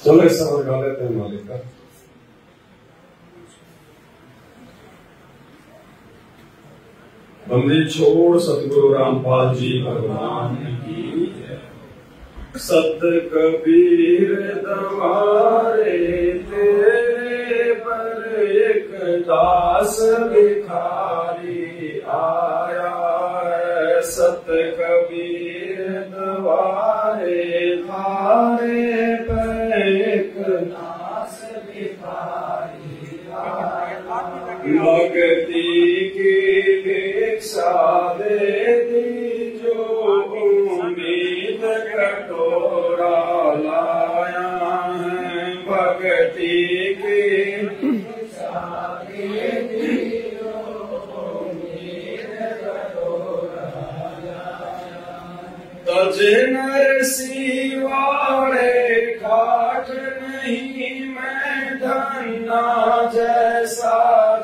चलो ऐसा गा लेते हैं मालिक का। बंदी छोड़ सतगुरु रामपाल जी भगवान की जय। सत कबीर दवारे तेरे पर एक दास भिखारी आया है। सत कबीर दवारे थारे पर एक दास भिखारी आया। भक्ति की भिक्षा देती जो उम्मीद कटोरा लाया है। भक्ति की भिक्षा देती जो उम्मीद कटोरा लाया। तज नरसी वाले खाट नहीं मैं धन्ना जैसा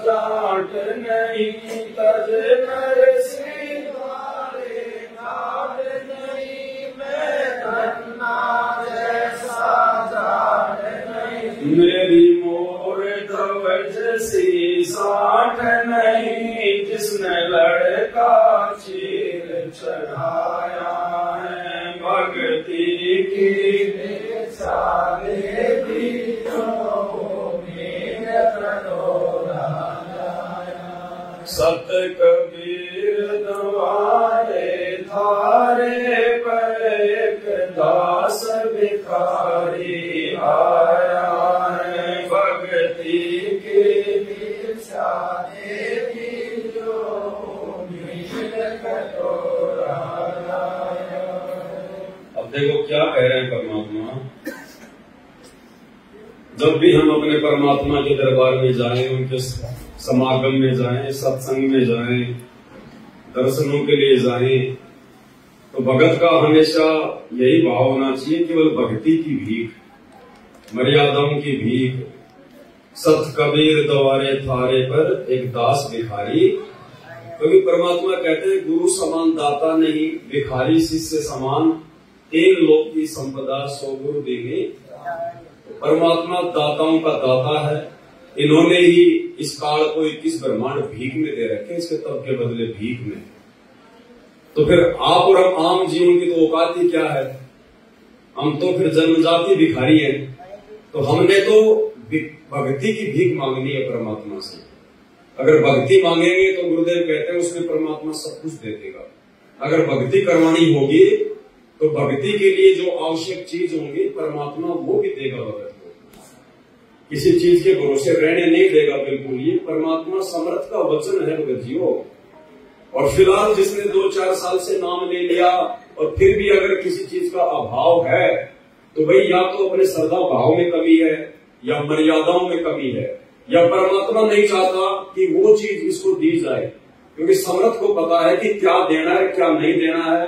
जाट नहीं। तज नरसी वाले खाट नहीं मैं धन्ना जैसा जाट नहीं। मेरी मोर ध्वज सी साठ नहीं जिसने लड़का चीर चढ़ाया है। भक्ति की भिक्षा देती सत कबीर दवारे थारे पर एक दास भिखारी आया है। भक्ति की भिक्षा देती जो उम्मीद कटोरा लाया। अब देखो क्या कह रहे हैं परमात्मा। जब भी हम अपने परमात्मा के दरबार में जाएं, उनके समागम में जाएं, सत्संग में जाएं, दर्शनों के लिए जाएं, तो भगत का हमेशा यही भाव होना चाहिए, केवल भक्ति की भीख, मर्यादाओं की भीख। सत कबीर दवारे थारे पर एक दास भिखारी। क्योंकि परमात्मा कहते हैं गुरु समान दाता नहीं, भिखारी शिष्य समान। तीन लोक की संपदा सो गुरु देंगे। परमात्मा दाताओं का दाता है। इन्होंने ही इस काल को 21 ब्रह्मांड भीख में दे रखे, इसके तब के बदले भीख में। तो फिर आप और हम आम जीवन की तो औकात ही क्या है। हम तो फिर जन्मजाति भिखारी हैं। तो हमने तो भक्ति की भीख मांगनी है परमात्मा से। अगर भक्ति मांगेंगे तो गुरुदेव कहते हैं उसमें परमात्मा सब कुछ दे देगा। अगर भक्ति करवानी होगी तो भक्ति के लिए जो आवश्यक चीज होंगी परमात्मा वो भी देगा। भगत को किसी चीज के भरोसे रहने नहीं देगा बिल्कुल। ये परमात्मा समर्थ का वचन है भगत जीओ। और फिलहाल जिसने 2-4 साल से नाम ले लिया और फिर भी अगर किसी चीज का अभाव है तो भाई या तो अपने श्रद्धा भाव में कमी है, या मर्यादाओं में कमी है, या परमात्मा नहीं चाहता कि वो चीज इसको दी जाए। क्योंकि समर्थ को पता है कि क्या देना है क्या नहीं देना है।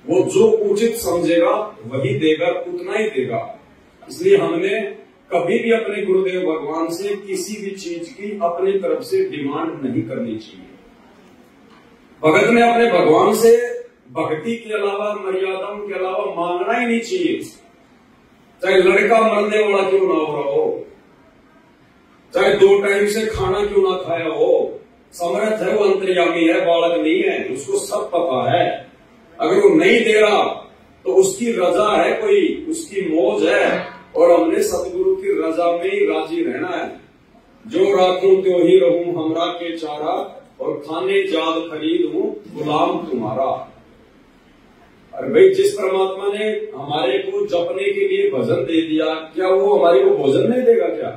वो जो उचित समझेगा वही देगा, उतना ही देगा। इसलिए हमने कभी भी अपने गुरुदेव भगवान से किसी भी चीज की अपनी तरफ से डिमांड नहीं करनी चाहिए। भगत ने अपने भगवान से भक्ति के अलावा, मर्यादाओं के अलावा मांगना ही नहीं चाहिए। चाहे लड़का मरने वाला क्यों ना हो रहा हो, चाहे 2 टाइम से खाना क्यों ना खाया हो, समर्थ है, वो अंतर्यामी है, बालक नहीं है, उसको सब पता है। अगर वो नहीं दे रहा तो उसकी रजा है, कोई उसकी मौज है। और हमने सतगुरु की रजा में ही राजी रहना है। जो राखूं त्यों ही रहूं हमरा के चारा, और खाने जाद खरीद हूं गुलाम तुम्हारा। अरे भाई जिस परमात्मा ने हमारे को जपने के लिए भजन दे दिया, क्या वो हमारे को भोजन नहीं देगा क्या?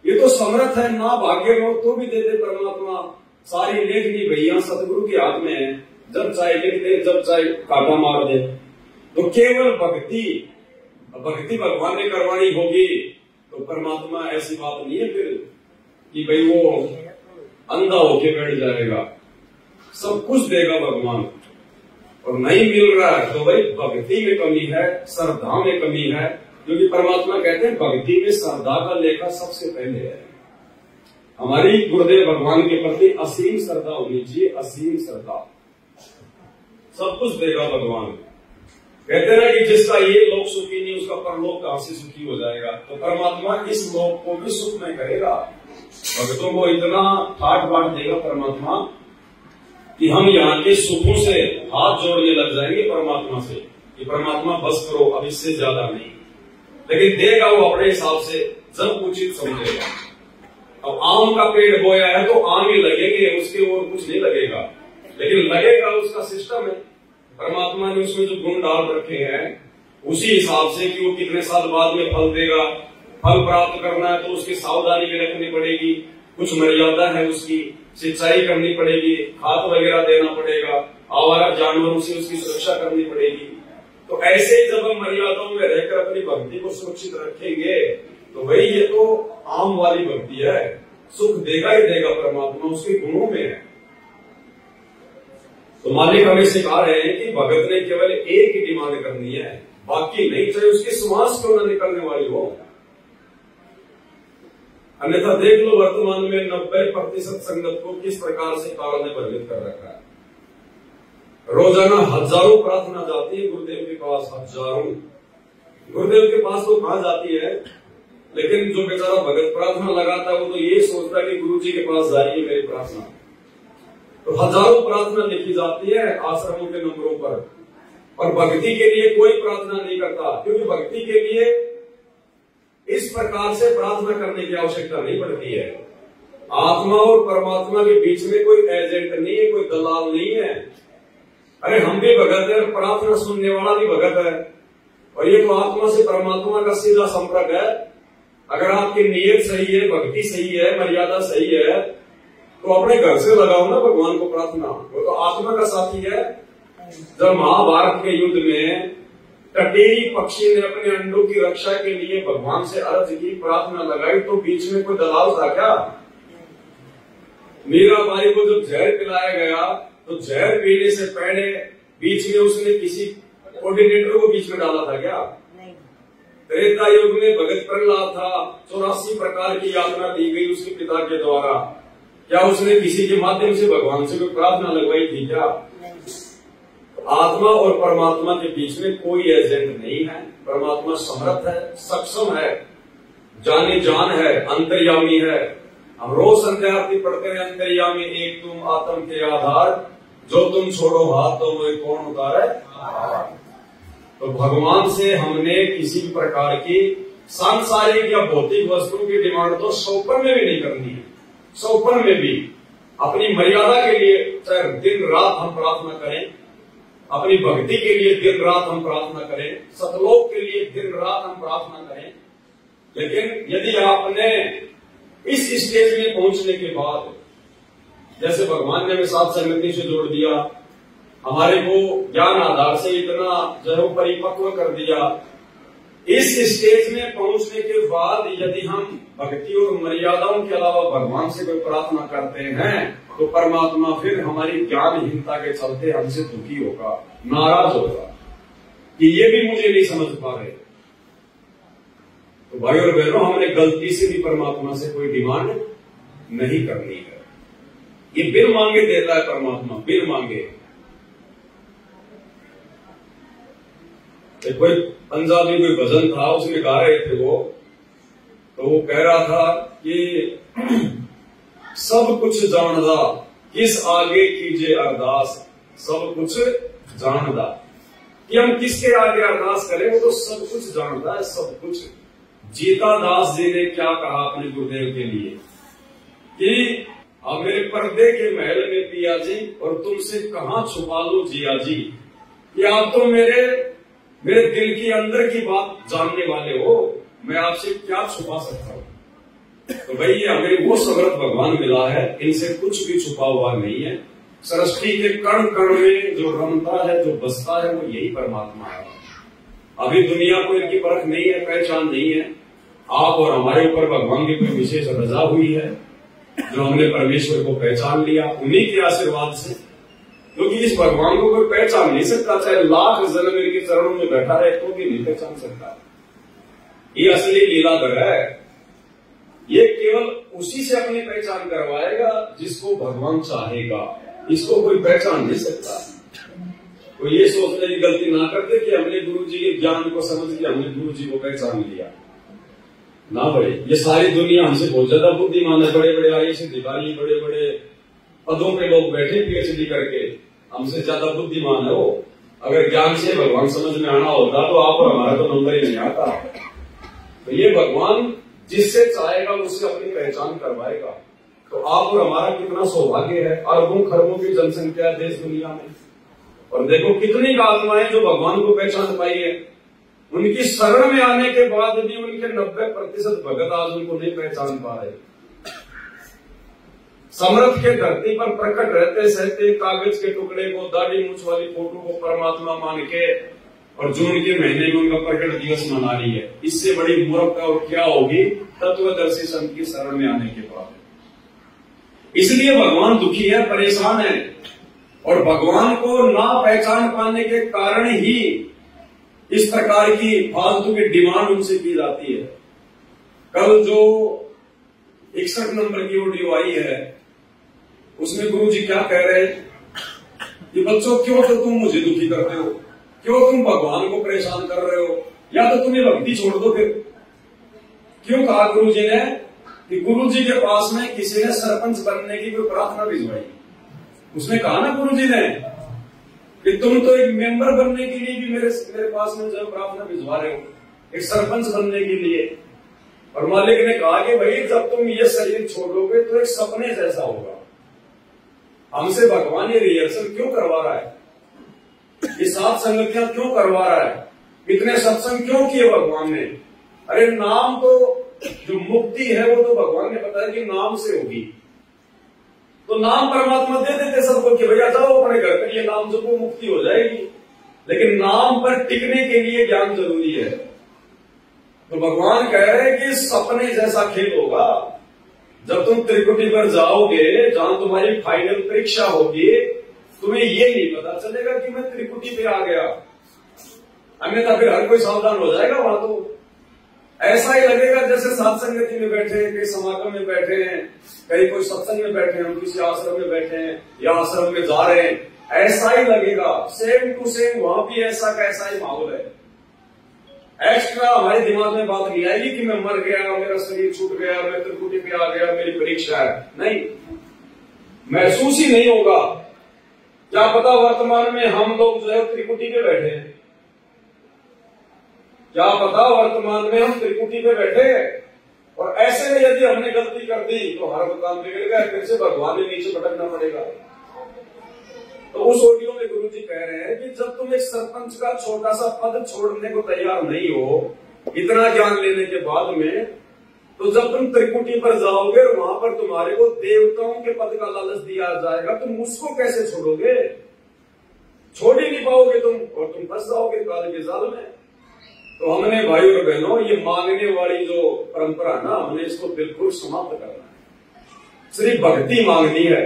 ये तो समर्थ है। ना भाग्य हो तो भी दे दे परमात्मा। सारी लेखनी भैया सतगुरु के हाथ में है। जब चाहे लिख दे, जब चाहे काटा मार दे। तो केवल भक्ति भगवान ने करवानी होगी तो परमात्मा ऐसी बात नहीं है फिर कि भाई वो अंधा होके बैठ जाएगा। सब कुछ देगा भगवान। और नहीं मिल रहा है तो भाई भक्ति में कमी है, श्रद्धा में कमी है। क्योंकि परमात्मा कहते हैं भक्ति में श्रद्धा का लेखा सबसे पहले है। हमारी गुरुदेव भगवान के प्रति असीम श्रद्धा होनी चाहिए, असीम श्रद्धा। सब कुछ देगा भगवान। कहते ना कि जिसका ये लोक सुखी नहीं उसका परलोक कहां से सुखी हो जाएगा। तो परमात्मा इस लोक को भी सुख में करेगा। भक्तों को इतना ठाट बाट देगा परमात्मा कि हम यहाँ के सुखों से हाथ जोड़ने लग जाएंगे परमात्मा से कि परमात्मा बस करो, अब इससे ज्यादा नहीं। लेकिन देगा वो अपने हिसाब से, जब उचित समझेगा। अब आम का पेड़ बोया है तो आम ही लगेंगे, उसके और कुछ नहीं लगेगा, लेकिन लगेगा उसका सिस्टम है। परमात्मा ने उसमें जो गुण डाल रखे हैं उसी हिसाब से कि वो कितने साल बाद में फल देगा। फल प्राप्त करना है तो उसकी सावधानी भी रखनी पड़ेगी, कुछ मर्यादा है, उसकी सिंचाई करनी पड़ेगी, खाद वगैरह देना पड़ेगा, आवारा जानवरों से उसकी सुरक्षा करनी पड़ेगी। तो ऐसे ही जब हम मर्यादाओं में रहकर अपनी भक्ति को सुरक्षित रखेंगे तो वही ये तो आम वाली भक्ति है। सुख देगा ही देगा परमात्मा, उसके गुणों में है। तो मालिक हमें सिखा रहे हैं कि भगत ने केवल एक ही डिमांड करनी है, बाकी नहीं, चाहे उसकी श्वास क्यों न निकलने वाली हो। अन्यथा देख लो वर्तमान में 90% संगत को किस प्रकार से काल ने भ्रमित कर रखा है। रोजाना हजारों प्रार्थना जाती है गुरुदेव के पास, हजारों। गुरुदेव के पास तो कहां जाती है, लेकिन जो बेचारा भगत प्रार्थना लगाता है वो तो ये सोचता है कि गुरु जी के पास जा रही है मेरी प्रार्थना। तो हजारों प्रार्थना लिखी जाती है आश्रमों के नंबरों पर, और भक्ति के लिए कोई प्रार्थना नहीं करता, क्योंकि भक्ति के लिए इस प्रकार से प्रार्थना करने की आवश्यकता नहीं पड़ती है। आत्मा और परमात्मा के बीच में कोई एजेंट नहीं है, कोई दलाल नहीं है। अरे हम भी भगत है, प्रार्थना सुनने वाला भी भगत है, और ये तो आत्मा से परमात्मा का सीधा संपर्क है। अगर आपकी नीयत सही है, भक्ति सही है, मर्यादा सही है, तो अपने घर से लगाओ ना भगवान को प्रार्थना, वो तो आत्मा का साथी है। जब महाभारत के युद्ध में टटेरी पक्षी ने अपने अंडों की रक्षा के लिए भगवान से अर्ज की, प्रार्थना लगाई, तो बीच में कोई दलाल था क्या? मीराबाई को जब जहर पिलाया गया तो जहर पीने से पहले बीच में उसने किसी कोऑर्डिनेटर को बीच में डाला था क्या? त्रेता युग में भगत प्रहलाद था, 84 प्रकार की यातना दी गई उसके पिता के द्वारा। क्या उसने किसी के माध्यम से भगवान से कोई प्रार्थना लगवाई थी क्या? आत्मा और परमात्मा के बीच में कोई एजेंट नहीं है। परमात्मा समर्थ है, सक्षम है, जाने जान है, अंतर्यामी है। हम रोज संध्या आरती पढ़ते हैं, अंतर्यामी एक तुम आत्म के आधार, जो तुम छोड़ो हाथ तो वही कौन उतारे। तो भगवान से हमने किसी भी प्रकार की सांसारिक या भौतिक वस्तुओं की डिमांड तो सौपन में भी नहीं करनी है। सौपन में भी अपनी मर्यादा के लिए चाहे दिन रात हम प्रार्थना करें, अपनी भक्ति के लिए दिन रात हम प्रार्थना करें, सतलोक के लिए दिन रात हम प्रार्थना करें। लेकिन यदि आपने इस स्टेज में पहुंचने के बाद, जैसे भगवान ने हमें साथ संगति से जोड़ दिया, हमारे को ज्ञान आधार से इतना जो है परिपक्व कर दिया, इस स्टेज में पहुंचने के बाद यदि हम भक्ति और मर्यादाओं के अलावा भगवान से कोई प्रार्थना करते हैं तो परमात्मा फिर हमारी ज्ञानहीनता के चलते हमसे दुखी होगा, नाराज होगा कि ये भी मुझे नहीं समझ पा रहे। तो भाई और बहनों, हमने गलती से भी परमात्मा से कोई डिमांड नहीं करनी है। ये बिन मांगे देता है परमात्मा, बिन मांगे। कोई पंजाबी कोई भजन था, उसमें गा रहे थे वो, तो वो कह रहा था कि सब कुछ जानदा किस आगे कीजिए अरदास, सब कुछ जानदा, कि हम किसके आगे अरदास करें, वो तो सब कुछ जानता है, सब कुछ। जीता दास जी ने क्या कहा अपने गुरुदेव के लिए कि अब मेरे पर्दे के महल में पिया जी और तुमसे कहां छुपा लूं जिया जी, कि आप तो मेरे दिल की अंदर की बात जानने वाले हो, मैं आपसे क्या छुपा सकता हूं। तो भाई ये हमें वो समर्थ भगवान मिला है, इनसे कुछ भी छुपा हुआ नहीं है। सृष्टि के कण कण में जो रमता है, जो बसता है, वो यही परमात्मा है। अभी दुनिया को इनकी परख नहीं है, पहचान नहीं है। आप और हमारे ऊपर भगवान की कोई विशेष रजा हुई है, जो हमने परमेश्वर को पहचान लिया उन्हीं के आशीर्वाद से, क्योंकि इस भगवान को कोई पहचान नहीं सकता, चाहे लाख जन्म इनके चरणों में बैठा रहे तो भी नहीं पहचान सकता। ये असली लीलाधर है। ये केवल उसी से अपनी पहचान करवाएगा जिसको भगवान चाहेगा, इसको कोई पहचान नहीं सकता। तो ये सोचने की गलती ना करते कि हमने गुरु जी के ज्ञान को समझ के हमने गुरु जी को पहचान लिया ना भाई। ये सारी दुनिया हमसे बहुत ज्यादा बुद्धिमान है, बड़े बड़े आईएएस अधिकारी, बड़े बड़े पदों पे लोग बैठे पीएचडी करके, हमसे ज्यादा बुद्धिमान है वो। अगर ज्ञान से भगवान समझ में आना होता तो आप और हमारा तो नंबर ही नहीं आता। तो ये भगवान जिससे चाहेगा उससे अपनी पहचान करवाएगा। तो आप और हमारा कितना सौभाग्य है, अरबों खरबों की जनसंख्या है देश दुनिया में, और देखो कितनी आत्माएं जो भगवान को पहचान पाई है। उनकी शरण में आने के बाद भी उनके 90% भगत आज उनको नहीं पहचान पा रहे। समर्थ के धरती पर प्रकट रहते सहते कागज के टुकड़े को, दाढ़ी मूछ वाली फोटो को परमात्मा मान के, और जून के महीने में उनका प्रकट दिवस मना रही है। इससे बड़ी मूर्खता और क्या होगी तत्वदर्शी संत की शरण में आने के बाद। इसलिए भगवान दुखी है, परेशान है, और भगवान को ना पहचान पाने के कारण ही इस प्रकार की फालतू की डिमांड उनसे की जाती है। कल जो 61 नंबर की ऑडियो आई है उसमें गुरु जी क्या कह रहे हैं कि बच्चों क्यों तो तुम मुझे दुखी करते हो, क्यों तुम भगवान को परेशान कर रहे हो, या तो तुम्हें भक्ति छोड़ दो फिर। क्यों कहा गुरु जी ने कि गुरु जी के पास में किसी ने सरपंच बनने की कोई प्रार्थना भिजवाई। उसने कहा ना गुरु जी ने कि तुम तो एक मेंबर बनने के लिए भी मेरे पास में जो प्रार्थना भिजवा रहे हो, एक सरपंच बनने के लिए। और मालिक ने कहा कि भाई जब तुम ये शरीर छोड़ोगे तो एक सपने जैसा होगा। हमसे भगवान ये रिहर्सल क्यों करवा रहा है, ये सात संगतियां क्यों करवा रहा है, इतने सत्संग क्यों किए भगवान ने? अरे नाम तो जो मुक्ति है वो तो भगवान ने बताया कि नाम से होगी। तो नाम परमात्मा दे देते सबको कि भैया जाओ अपने घर पर, ये नाम जब मुक्ति हो जाएगी। लेकिन नाम पर टिकने के लिए ज्ञान जरूरी है। तो भगवान कह रहे हैं कि सपने जैसा खेल होगा। जब तुम त्रिकुटी पर जाओगे, जहां तुम्हारी फाइनल परीक्षा होगी, तुम्हें ये नहीं पता चलेगा कि मैं त्रिकुटी पे आ गया। अन्यथा फिर हर कोई सावधान हो जाएगा वहां। तो ऐसा ही लगेगा जैसे सात संगति में बैठे हैं, कई समागम में बैठे हैं, कहीं कोई सत्संग में बैठे हैं, किसी आश्रम में बैठे हैं या आश्रम में जा रहे हैं, ऐसा ही लगेगा। सेम टू सेम वहां भी ऐसा का ऐसा ही माहौल है। एक्स्ट्रा हमारे दिमाग में बात नहीं आएगी कि मैं मर गया, मेरा शरीर छूट गया, मैं त्रिकुटी पे आ गया, मेरी परीक्षा है। नहीं, महसूस ही नहीं होगा। क्या पता वर्तमान में हम लोग जो है त्रिकुटी पे बैठे हैं, क्या पता वर्तमान में हम त्रिकुटी पे बैठे हैं, और ऐसे में यदि हमने गलती कर दी तो हमारा काम बिगड़ गया, फिर से भगवान ने नीचे भटकना पड़ेगा। तो उस ऑडियो में गुरु जी कह रहे हैं कि जब तुम एक सरपंच का छोटा सा पद छोड़ने को तैयार नहीं हो, इतना ज्ञान लेने के बाद में, तो जब तुम त्रिकुटी पर जाओगे और वहां पर तुम्हारे को देवताओं के पद का लालच दिया जाएगा, तुम उसको कैसे छोड़ोगे? छोड़ ही नहीं पाओगे तुम, और तुम फंस जाओगे काल के जाल में। तो हमने भाई और बहनों ये मांगने वाली जो परंपरा ना, हमने इसको बिल्कुल समाप्त करना है। सिर्फ भक्ति मांगनी है,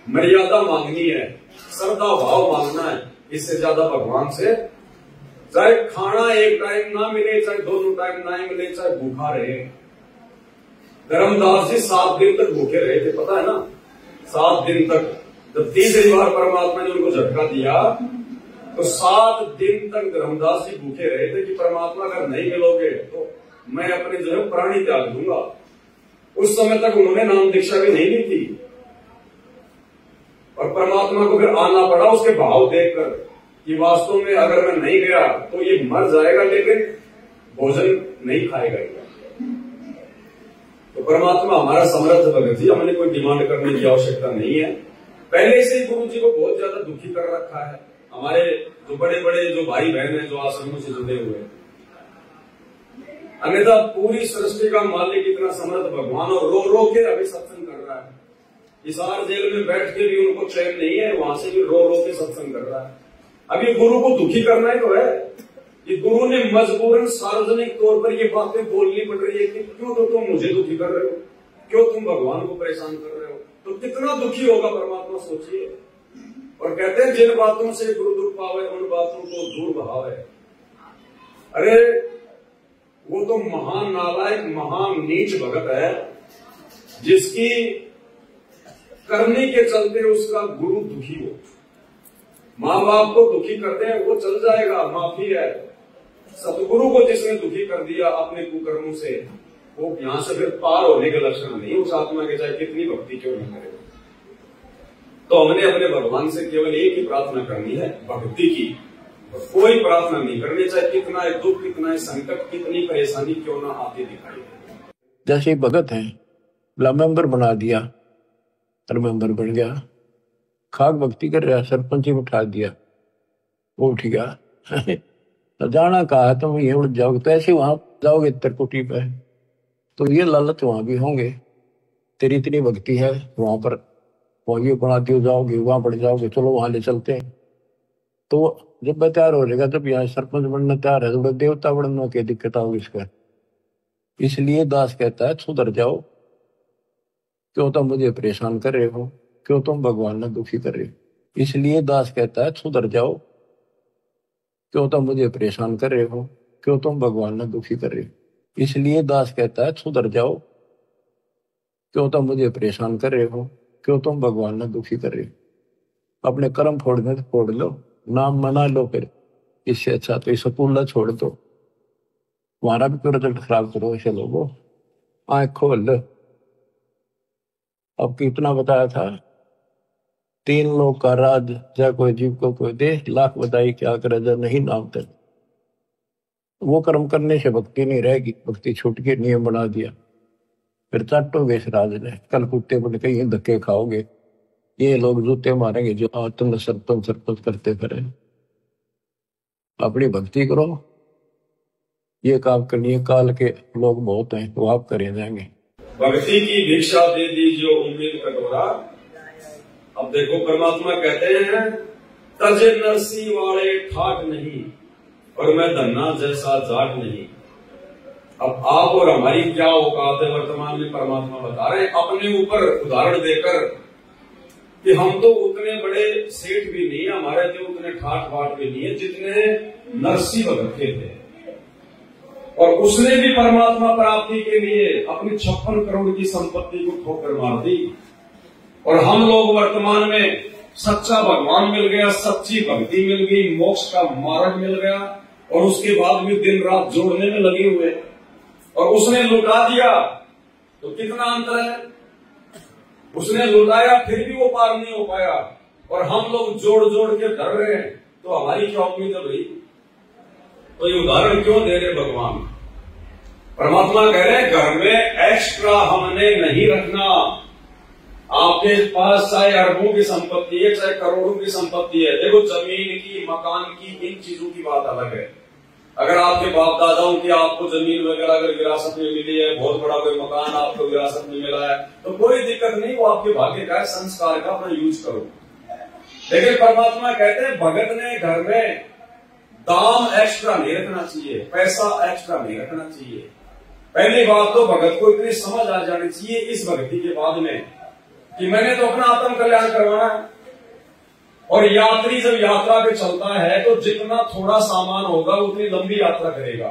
मर्यादा मांगनी है, श्रद्धा भाव मांगना है। इससे ज्यादा भगवान से चाहे खाना एक टाइम ना मिले, चाहे दोनों टाइम ना मिले, चाहे भूखा रहे। धर्मदास जी 7 दिन तक भूखे रहे थे, पता है ना? 7 दिन तक। जब तीसरी बार परमात्मा ने उनको झटका दिया तो 7 दिन तक धर्मदास जी भूखे रहे थे कि परमात्मा अगर नहीं मिलोगे तो मैं अपने जो है प्राणी त्याग दूंगा। उस समय तक उन्होंने नाम दीक्षा भी नहीं ली थी, और परमात्मा को फिर आना पड़ा उसके भाव देखकर कि वास्तव में अगर मैं नहीं गया तो ये मर जाएगा, लेकिन भोजन नहीं खाएगा। तो परमात्मा हमारा समर्थ भगत जी, हमने कोई डिमांड करने की आवश्यकता नहीं है। पहले से ही गुरु जी को बहुत ज्यादा दुखी कर रखा है। हमारे जो बड़े बड़े जो भाई बहन हैं जो आश्रमों से जुड़े हुए हैं, अन्यथा पूरी सृष्टि का मालिक इतना समर्थ भगवान, और रो रो के अभी सत्संग कर रहा है। हिसार जेल में बैठ के भी उनको चैन नहीं है, वहां से भी रो रो के सत्संग कर रहा है। अभी गुरु को दुखी करना ही तो है कि गुरु ने मजबूरन सार्वजनिक तौर पर ये बातें बोलनी पड़ रही है कि क्यों तो तुम मुझे दुखी कर रहे हो, क्यों तुम भगवान को परेशान कर रहे हो। तो कितना दुखी होगा परमात्मा, सोचिए। और कहते हैं जिन बातों से गुरु दुख पावे उन बातों को दूर बहावे। अरे वो तो महान नालायक, महान नीच भगत है जिसकी करने के चलते उसका गुरु दुखी हो। माँ बाप को दुखी करते हैं वो चल जाएगा, माफी है। सतगुरु को जिसने दुखी कर दिया अपने कुकर्मों से, वो यहां से फिर पार होने के लक्षण नहीं उस आत्मा के, चाहे कितनी भक्ति क्यों न करे। तो हमने अपने भगवान से केवल एक ही प्रार्थना करनी है, भक्ति की। कोई प्रार्थना नहीं करनी, चाहे कितना दुख, कितना संकट, कितनी परेशानी क्यों ना आती दिखाई दे। जैसे भगत है, मेंबर बना दिया और मेंबर बन गया, खाक भक्ति कर रहा, सरपंच ही उठा दिया, वो उठ गया। तो जाना कहा तुम ये उड़ जाओगे, तो ऐसे वहां जाओगे त्रिकुटी पे, तो ये लालच वहां भी होंगे। तेरी इतनी भक्ति है वहां पर, वहां ये बना दियो, जाओगे वहां बढ़ जाओगे, चलो वहां ले चलते हैं। तो जब मैं तैयार हो जाएगा, जब यहाँ सरपंच बनना तैयार है, तो देवता बनना क्या दिक्कत आओगी इसका। इसलिए दास कहता है सुधर जाओ, क्यों तुम मुझे परेशान कर रहे हो, क्यों तुम भगवान ने दुखी कर रहे हो। इसलिए दास कहता है सुधर जाओ, क्यों तुम मुझे परेशान कर रहे हो, क्यों तुम भगवान ने दुखी कर रहे हो। इसलिए दास कहता है सुधर जाओ, क्यों तुम मुझे परेशान कर रहे हो, क्यों तुम भगवान ने दुखी कर रहे हो। अपने कर्म फोड़ने तो फोड़ लो, नाम मना लो, फिर इससे अच्छा तो इस स्कूल छोड़ दो, हमारा भी तो रिजल्ट खराब करो। ऐसे लोगों आंख खोल लो। अब कितना बताया था, 3 लोग का राज, जय कोई जीव को कोई दे, लाख बधाई क्या करे जब नहीं नाम तक। वो कर्म करने से भक्ति नहीं रहेगी, भक्ति छूट के नियम बना दिया, फिर चाटोगे इस राज ने, कल कुत्ते बन के ये धक्के खाओगे, ये लोग जूते मारेंगे जो तुम सरपंच सरपंच करते फिरे। अपनी भक्ति करो, ये काम करनी है, काल के लोग बहुत हैं वो आप करे जाएंगे। भक्ति की भिक्षा दे दीजिए उम्मीद कटोरा। अब देखो परमात्मा कहते हैं तजे नरसी वाले ठाट नहीं, और मैं धन्ना जैसा जाट नहीं। अब आप और हमारी क्या औकात है, वर्तमान में परमात्मा बता रहे हैं अपने ऊपर उदाहरण देकर कि हम तो उतने बड़े सेठ भी नहीं, हमारे जो उतने ठाट बाट भी नहीं है जितने नरसी भगत थे। और उसने भी परमात्मा प्राप्ति के लिए अपनी 56 करोड़ की संपत्ति को ठोकर मार दी। और हम लोग वर्तमान में सच्चा भगवान मिल गया, सच्ची भक्ति मिल गई, मोक्ष का मार्ग मिल गया, और उसके बाद भी दिन रात जोड़ने में लगे हुए, और उसने लुटा दिया। तो कितना अंतर है, उसने लुटाया फिर भी वो पार नहीं हो पाया, और हम लोग जोड़ जोड़ के धर रहे हैं। तो हमारी क्या उम्मीद है भाई। तो ये उदाहरण क्यों दे रहे भगवान। परमात्मा कह रहे हैं घर में एक्स्ट्रा हमने नहीं रखना। आपके पास चाहे अरबों की संपत्ति है, चाहे करोड़ों की संपत्ति है, देखो जमीन की, मकान की, इन चीजों की बात अलग है। अगर आपके बाप दादाओं की आपको जमीन वगैरह अगर विरासत में मिली है, बहुत बड़ा कोई मकान आपको विरासत में मिला है, तो कोई दिक्कत नहीं, वो आपके भाग्य का है, संस्कार का, अपना यूज करो। लेकिन परमात्मा कहते हैं भगत ने घर में दाम एक्स्ट्रा नहीं रखना चाहिए, पैसा एक्स्ट्रा नहीं रखना चाहिए। पहली बात तो भगत को इतनी समझ आ जानी चाहिए इस भक्ति के बाद में कि मैंने तो अपना आत्म कल्याण करवाना है। और यात्री जब यात्रा पे चलता है तो जितना थोड़ा सामान होगा उतनी लंबी यात्रा करेगा।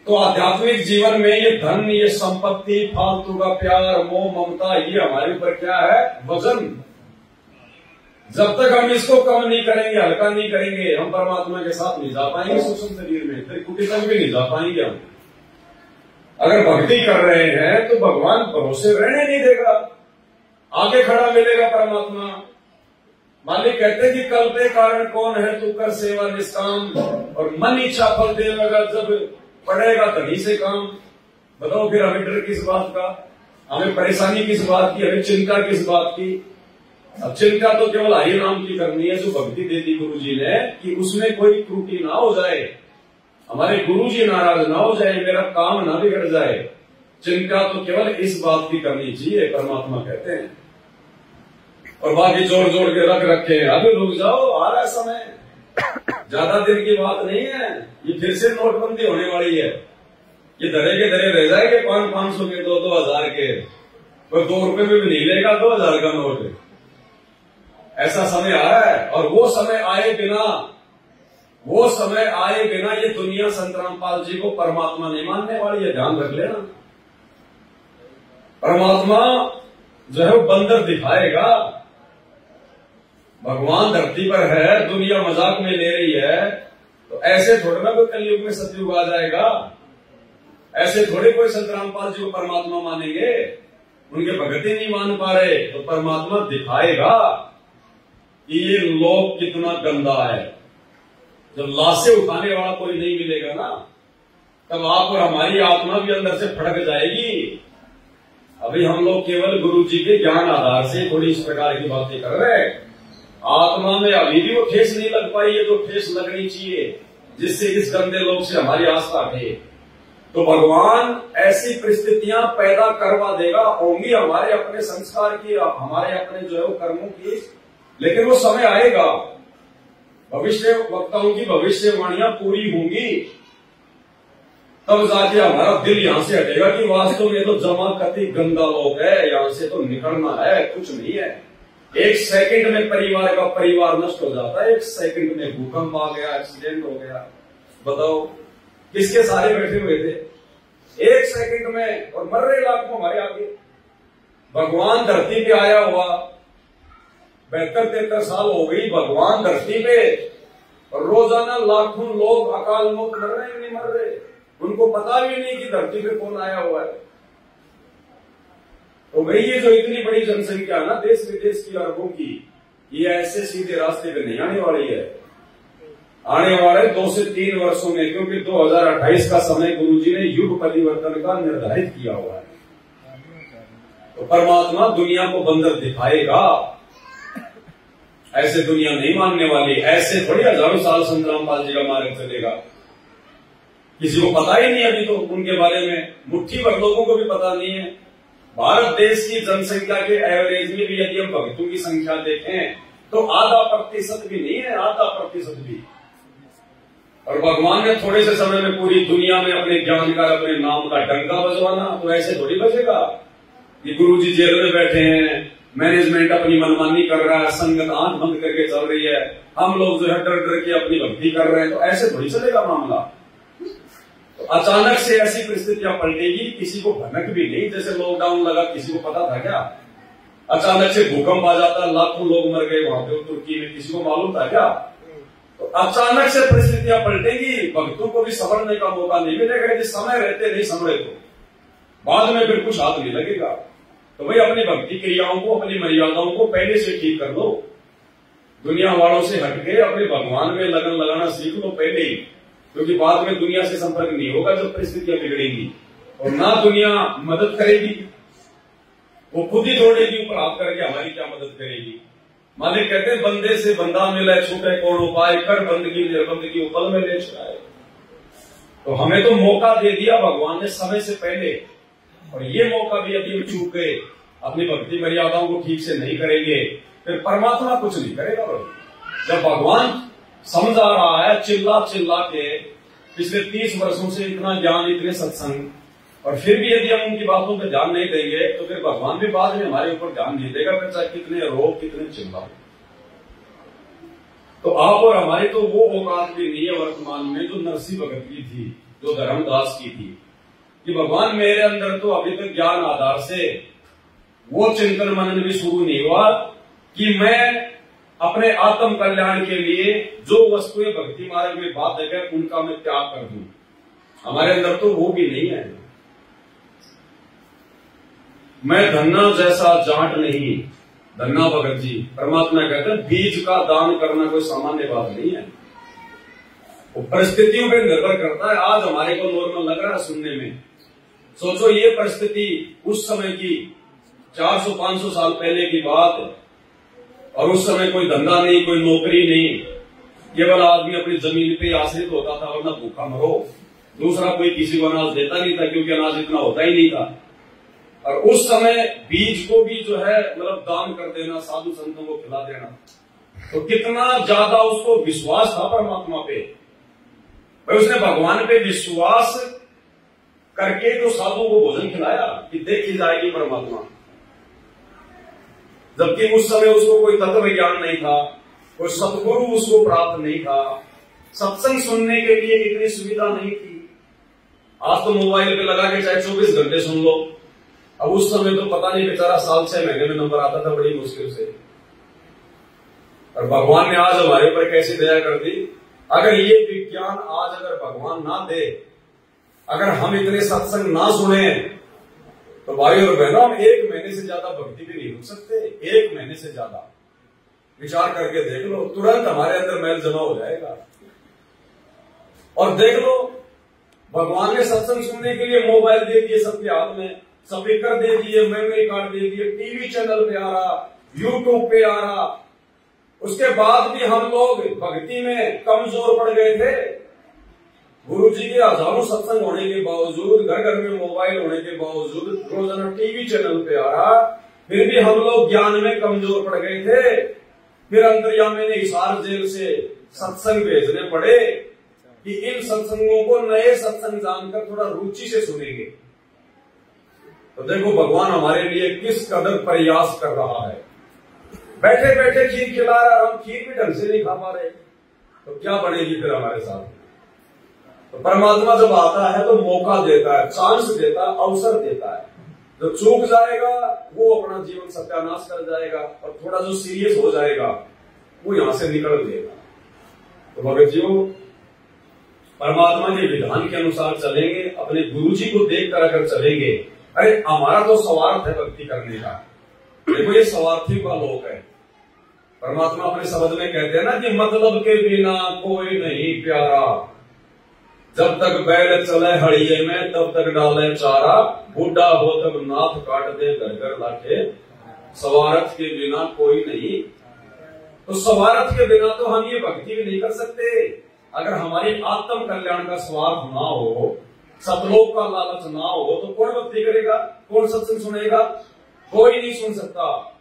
तो आध्यात्मिक जीवन में ये धन, ये संपत्ति, फालतू का प्यार, मोह, ममता, ये हमारे ऊपर क्या है, वजन। जब तक हम इसको कम नहीं करेंगे, हल्का नहीं करेंगे, हम परमात्मा के साथ नहीं जा पाएंगे सूक्ष्म शरीर में, त्रिकुटी तक भी नहीं जा पाएंगे हम। अगर भक्ति कर रहे हैं तो भगवान भरोसे रहने नहीं देगा, आगे खड़ा मिलेगा परमात्मा। मालिक कहते हैं कि कल्पे कारण कौन है, तू कर सेवा निष्काम, और मन इच्छा फल देगा जब पड़ेगा तभी से काम। बताओ फिर हमें डर किस बात का, हमें परेशानी किस बात की, हमें चिंता किस बात की। अब चिंता तो केवल हरि नाम की करनी है, जो भक्ति दे दी गुरु जी ने, कि उसमें कोई त्रुटि ना हो जाए, हमारे गुरु जी नाराज ना हो जाए, मेरा काम ना बिगड़ जाए। चिंता तो केवल इस बात की करनी चाहिए, परमात्मा कहते हैं। और बाकी जोड़ जोड़ के रख रखे हैं, अभी रुक जाओ, आ रहा है समय, ज्यादा दिन की बात नहीं है। ये फिर से नोटबंदी होने वाली है, ये धरे के धरे रह जाएंगे 500 के, 2-2 के, कोई 2 रुपए में भी नहीं लेगा 2000 का नोट। ऐसा समय आ रहा है, और वो समय आए बिना ये दुनिया संत रामपाल जी को परमात्मा नहीं मानने वाली है, ध्यान रख लेना। परमात्मा जो है वो बंदर दिखाएगा, भगवान धरती पर है, दुनिया मजाक में ले रही है, तो ऐसे थोड़ा ना कोई कलयुग में सतयुग आ जाएगा। ऐसे थोड़े कोई संत रामपाल जी को परमात्मा मानेंगे, उनके भगत ही नहीं मान पा रहे, तो परमात्मा दिखाएगा कि ये लोक कितना गंदा है। जब लाशें उठाने वाला कोई नहीं मिलेगा ना, तब आप और हमारी आत्मा भी अंदर से फड़क जाएगी। अभी हम लोग केवल गुरु जी के ज्ञान आधार से थोड़ी इस प्रकार की बातें कर रहे हैं। आत्मा में अभी भी वो ठेस नहीं लग पाई है, तो ठेस लगनी चाहिए, जिससे इस गंदे लोग से हमारी आस्था हटे। तो भगवान ऐसी परिस्थितियां पैदा करवा देगा, होंगी हमारे अपने संस्कार की, हमारे अपने जो है वो कर्मों की, लेकिन वो समय आएगा, भविष्य वक्ताओं की भविष्यवाणियां पूरी होंगी, तब जाके हमारा दिल यहां से हटेगा कि वास्तव में तो जमाकती गंदा लोग है, यहां से तो निकलना है, कुछ नहीं है। एक सेकंड में परिवार का परिवार नष्ट हो जाता है, एक सेकंड में भूकंप आ गया, एक्सीडेंट हो गया, बताओ किसके सारे बैठे हुए थे एक सेकंड में, और मर रहे लाखों हमारे आगे। भगवान धरती पे आया हुआ 72-73 साल हो गई, भगवान धरती पे, और रोजाना लाखों लोग अकाल मौत मर रहे हैं, नहीं मर रहे, उनको पता भी नहीं कि धरती पे कौन आया हुआ है। तो भाई ये जो इतनी बड़ी जनसंख्या है ना देश विदेश की, अरबों की, ये ऐसे सीधे रास्ते पे नहीं आने वाली है, आने वाले 2 से 3 वर्षों में, क्योंकि 2028 का समय गुरुजी ने युग परिवर्तन का निर्धारित किया हुआ है। तो परमात्मा दुनिया को बंदर दिखाएगा, ऐसे दुनिया नहीं मानने वाली, ऐसे थोड़ी हजारों साल संत रामपाल जी का मार्ग चलेगा। किसी को पता ही नहीं अभी तो उनके बारे में, मुट्ठी भर लोगों को भी पता नहीं है। भारत देश की जनसंख्या के एवरेज में भी यदि हम भक्तों की संख्या देखें तो 0.5% भी नहीं है, 0.5% भी। और भगवान ने थोड़े से समय में पूरी दुनिया में अपने ज्ञान का, अपने नाम का डंका बजवाना, तो ऐसे थोड़ी बजेगा कि गुरुजी जेल में बैठे हैं, मैनेजमेंट अपनी मनमानी कर रहा है, संगत आंख बंद करके चल रही है, हम लोग जो है डर डर के अपनी भक्ति कर रहे हैं, तो ऐसे थोड़ी चलेगा मामला। तो अचानक से ऐसी परिस्थितियां पलटेगी, किसी को भनक भी नहीं। जैसे लॉकडाउन लगा, किसी को पता था क्या? अचानक से भूकंप आ जाता, लाखों लोग मर गए वहां पे तुर्की में, किसी को मालूम था क्या? तो अचानक से परिस्थितियां पलटेगी, भक्तों को भी संभलने का मौका नहीं मिलेगा। यदि समय रहते नहीं संभले तो बाद में फिर कुछ हाथ नहीं लगेगा। तो भाई अपनी भक्ति क्रियाओं को, अपनी मर्यादाओं को पहले से ठीक कर लो, दुनिया वालों से हटके अपने भगवान में लगन लगाना सीख लो पहले ही, क्योंकि बाद में दुनिया से संपर्क नहीं होगा जब परिस्थितियां बिगड़ेंगी, और ना दुनिया मदद करेगी, वो खुद ही दौड़ेगी ऊपर हाथ करके, हमारी क्या मदद करेगी। मालिक कहते हैं बंदे से बंदा मिले, छूटे कौन उपाय, कर बंदगी निर्बंदगी उपल में ले चुकाए। तो हमें तो मौका दे दिया भगवान ने समय से पहले, और ये मौका भी यदि हम चूक गए, अपनी भक्ति मर्यादाओं को ठीक से नहीं करेंगे, फिर परमात्मा कुछ नहीं करेगा। भाई जब भगवान समझा रहा है चिल्ला चिल्ला के पिछले 30 वर्षों से इतना ज्ञान, इतने सत्संग, और फिर भी यदि हम उनकी बातों पर ध्यान नहीं देंगे तो फिर भगवान भी बाद में हमारे ऊपर ध्यान नहीं देगा, फिर चाहे कितने रोग कितने चिल्ला। तो आप और हमारी तो वो औकात भी नहीं है वर्तमान में जो नरसिंह भगत की थी, जो धर्मदास की थी, कि भगवान मेरे अंदर तो अभी तक ज्ञान आधार से वो चिंतन मनन भी शुरू नहीं हुआ कि मैं अपने आत्म कल्याण के लिए जो वस्तुएं भक्ति मार्ग में बात है उनका मैं त्याग कर दूं। हमारे अंदर तो वो भी नहीं है। मैं धन्ना जैसा जाट नहीं, धन्ना भगत जी परमात्मा कहते हैं बीज का दान करना कोई सामान्य बात नहीं है, वो परिस्थितियों पर निर्भर करता है। आज हमारे को नॉर्मल लग रहा है सुनने में, सोचो ये परिस्थिति उस समय की 400-500 साल पहले की बात है, और उस समय कोई धंधा नहीं, कोई नौकरी नहीं, केवल आदमी अपनी जमीन पे आश्रित होता था, वरना भूखा मरो। दूसरा कोई किसी को अनाज देता नहीं था, क्योंकि अनाज इतना होता ही नहीं था। और उस समय बीज को भी जो है मतलब दान कर देना, साधु संतों को खिला देना, तो कितना ज्यादा उसको विश्वास था परमात्मा पे। भाई उसने भगवान पे विश्वास करके जो साधुओं को भोजन खिलाया कि देखी जाएगी परमात्मा। जबकि उस समय उसको कोई तत्व ज्ञान नहीं था, कोई सतगुरु उसको प्राप्त नहीं था, सत्संग सुनने के लिए इतनी सुविधा नहीं थी। आज तो मोबाइल पे लगा के चाहे 24 घंटे सुन लो, अब उस समय तो पता नहीं बेचारा साल 6 महीने में नंबर आता था बड़ी मुश्किल से। और भगवान ने आज हमारे ऊपर कैसी दया कर दी। अगर ये विज्ञान आज अगर भगवान ना दे, अगर हम इतने सत्संग ना सुने, तो भाई और बहनों हम 1 महीने से ज्यादा भक्ति भी नहीं रुक सकते। 1 महीने से ज्यादा विचार करके देख लो, तुरंत हमारे अंदर मैल जमा हो जाएगा। और देख लो, भगवान ने सत्संग सुनने के लिए मोबाइल दे दिए सबके हाथ में, स्पीकर दे दिए, मेमोरी कार्ड दे दिए, टीवी चैनल पे आ रहा, यूट्यूब पे आ रहा। उसके बाद भी हम लोग भक्ति में कमजोर पड़ गए थे। गुरु जी के हजारों सत्संग होने के बावजूद, घर घर में मोबाइल होने के बावजूद, रोजाना टीवी चैनल पे आ रहा, फिर भी हम लोग ज्ञान में कमजोर पड़ गए थे। फिर अंतर्यामी ने हिसार जेल से सत्संग भेजने पड़े कि इन सत्संगों को नए सत्संग जानकर थोड़ा रुचि से सुनेंगे। तो देखो भगवान हमारे लिए किस कदर प्रयास कर रहा है। बैठे बैठे खीर खिला रहा, हम खीर भी ढंग से नहीं खा पा रहे, तो क्या बनेगी फिर हमारे साथ। तो परमात्मा जब आता है तो मौका देता है, चांस देता है, अवसर देता है। जो चूक जाएगा वो अपना जीवन सत्यानाश कर जाएगा, और थोड़ा जो सीरियस हो जाएगा वो यहां से निकल देगा। तो भगत जी परमात्मा के विधान के अनुसार चलेंगे, अपने गुरु जी को देख कर अगर चलेंगे, अरे हमारा तो स्वार्थ है भक्ति करने का। देखो ये स्वार्थियों का लोक है। परमात्मा अपने शब्द में कहते हैं ना कि मतलब के बिना कोई नहीं प्यारा, जब तक बैल चले हड़िये में तब तक डाले चारा, बूढ़ा हो तब नाथ काट दे घर घर लाके, स्वार्थ के बिना कोई नहीं। तो स्वार्थ के बिना तो हम ये भक्ति भी नहीं कर सकते। अगर हमारी आत्म कल्याण का स्वार्थ ना हो, सतलोक का लालच ना हो, तो कौन भक्ति करेगा, कौन सत्संग सुनेगा? कोई नहीं सुन सकता।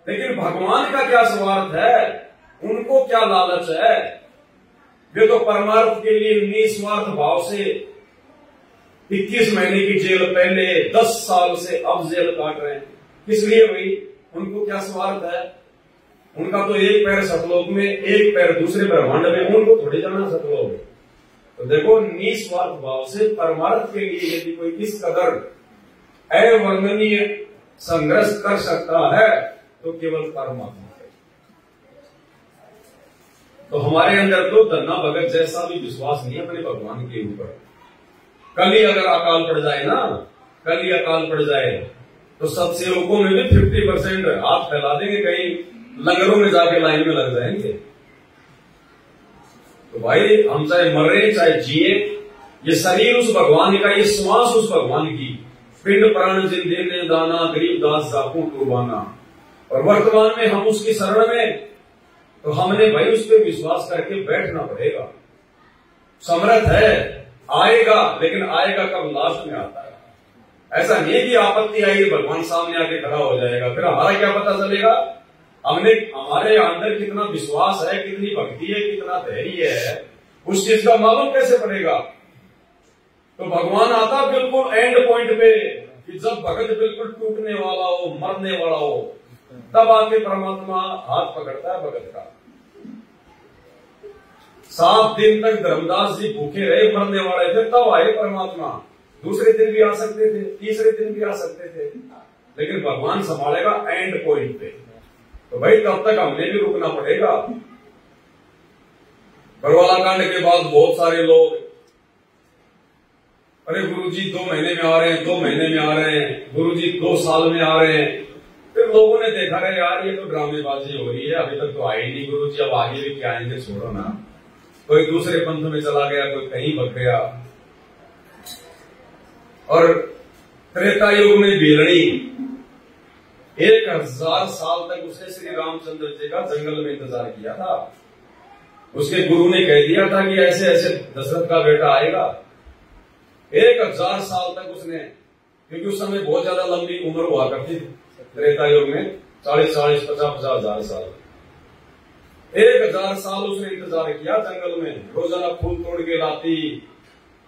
लेकिन भगवान का क्या स्वार्थ है, उनको क्या लालच है? वे तो परमार्थ के लिए निस्वार्थ भाव से 21 महीने की जेल पहले 10 साल से अब जेल काट रहे हैं। किस लिए हुई? उनको क्या स्वार्थ है? उनका तो एक पैर सतलोक में, एक पैर दूसरे ब्रह्मांड में, उनको थोड़ी जाना सतलोक। तो देखो निस्वार्थ भाव से परमार्थ के लिए यदि कोई इस कदर अवर्णनीय संघर्ष कर सकता है तो केवल परमात्मा है। तो हमारे अंदर तो धन्ना भगत जैसा भी विश्वास नहीं है अपने भगवान के ऊपर। कल ही अगर अकाल पड़ जाए ना, कल ही अकाल पड़ जाए तो सब सेवकों में भी 50% हाथ फैला देंगे, कहीं लंगरों में जाके लाइन में लग जाएंगे। तो भाई हम चाहे मरे चाहे जिए, ये शरीर उस भगवान का, ये श्वास उस भगवान की, पिंड प्राण जिन देने दाना, गरीब दास जाकू कुर्बाना। और वर्तमान में हम उसकी शरण में, तो हमने भाई उस पर विश्वास करके बैठना पड़ेगा। समर्थ है, आएगा, लेकिन आएगा कब? लास्ट में आता है। ऐसा नहीं कि आपत्ति आई भगवान सामने आके खड़ा हो जाएगा, फिर हमारा क्या पता चलेगा हमने, हमारे अंदर कितना विश्वास है, कितनी भक्ति है, कितना धैर्य है, उस चीज का मालूम कैसे पड़ेगा? तो भगवान आता बिल्कुल एंड पॉइंट पे, कि जब भगत बिल्कुल टूटने वाला हो, मरने वाला हो, तब आके परमात्मा हाथ पकड़ता है भगत का। 7 दिन तक धर्मदास जी भूखे रहे, मरने वाले थे, तब आए परमात्मा। दूसरे दिन भी आ सकते थे, तीसरे दिन भी आ सकते थे, लेकिन भगवान संभालेगा एंड पॉइंट पे। तो भाई तब तक हमने भी रुकना पड़ेगा। बरवाला कांड के बाद बहुत सारे लोग, अरे गुरुजी 2 महीने में आ रहे हैं, 2 महीने में आ रहे हैं, गुरुजी 2 साल में आ रहे हैं। फिर लोगों ने देखा, रहे यार ये तो ड्रामेबाजी हो रही है, अभी तक तो आए ही नहीं गुरुजी, अब आगे भी क्या आएंगे, छोड़ो ना। कोई दूसरे पंथ में चला गया, कोई कहीं भग गया। और त्रेता युग में बेलड़ी 1000 साल तक उसने श्री रामचंद्र जी का जंगल में इंतजार किया था। उसके गुरु ने कह दिया था कि ऐसे ऐसे दशरथ का बेटा आएगा। 1000 साल तक उसने, क्योंकि उस समय बहुत ज्यादा लंबी उम्र हुआ करती त्रेता युग में, 40, 50 हजार साल। 1000 साल उसने इंतजार किया जंगल में, रोजाना फूल तोड़ के लाती,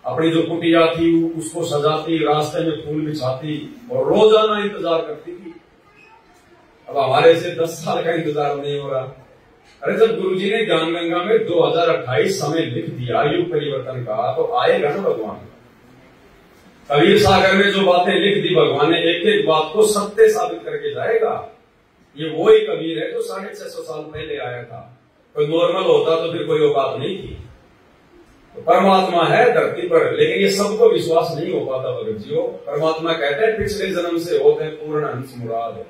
अपनी जो कुटिया थी उसको सजाती, रास्ते में फूल बिछाती और रोजाना इंतजार करती थी। अब हमारे से 10 साल का इंतजार नहीं हो रहा। अरे जब गुरुजी ने ज्ञान गंगा में 2028 समय लिख दिया युग परिवर्तन का, तो आएगा ना भगवान। कबीर सागर में जो बातें लिख दी भगवान ने, एक एक बात को सत्य साबित करके जाएगा। ये वो ही कबीर है जो 650 साल पहले आया था। कोई नॉर्मल होता तो फिर कोई औकात नहीं थी। तो परमात्मा है धरती पर, लेकिन ये सबको विश्वास नहीं हो पाता भगत जी। परमात्मा कहते हैं पिछले जन्म से होते हैं पूर्ण अंश मुराद।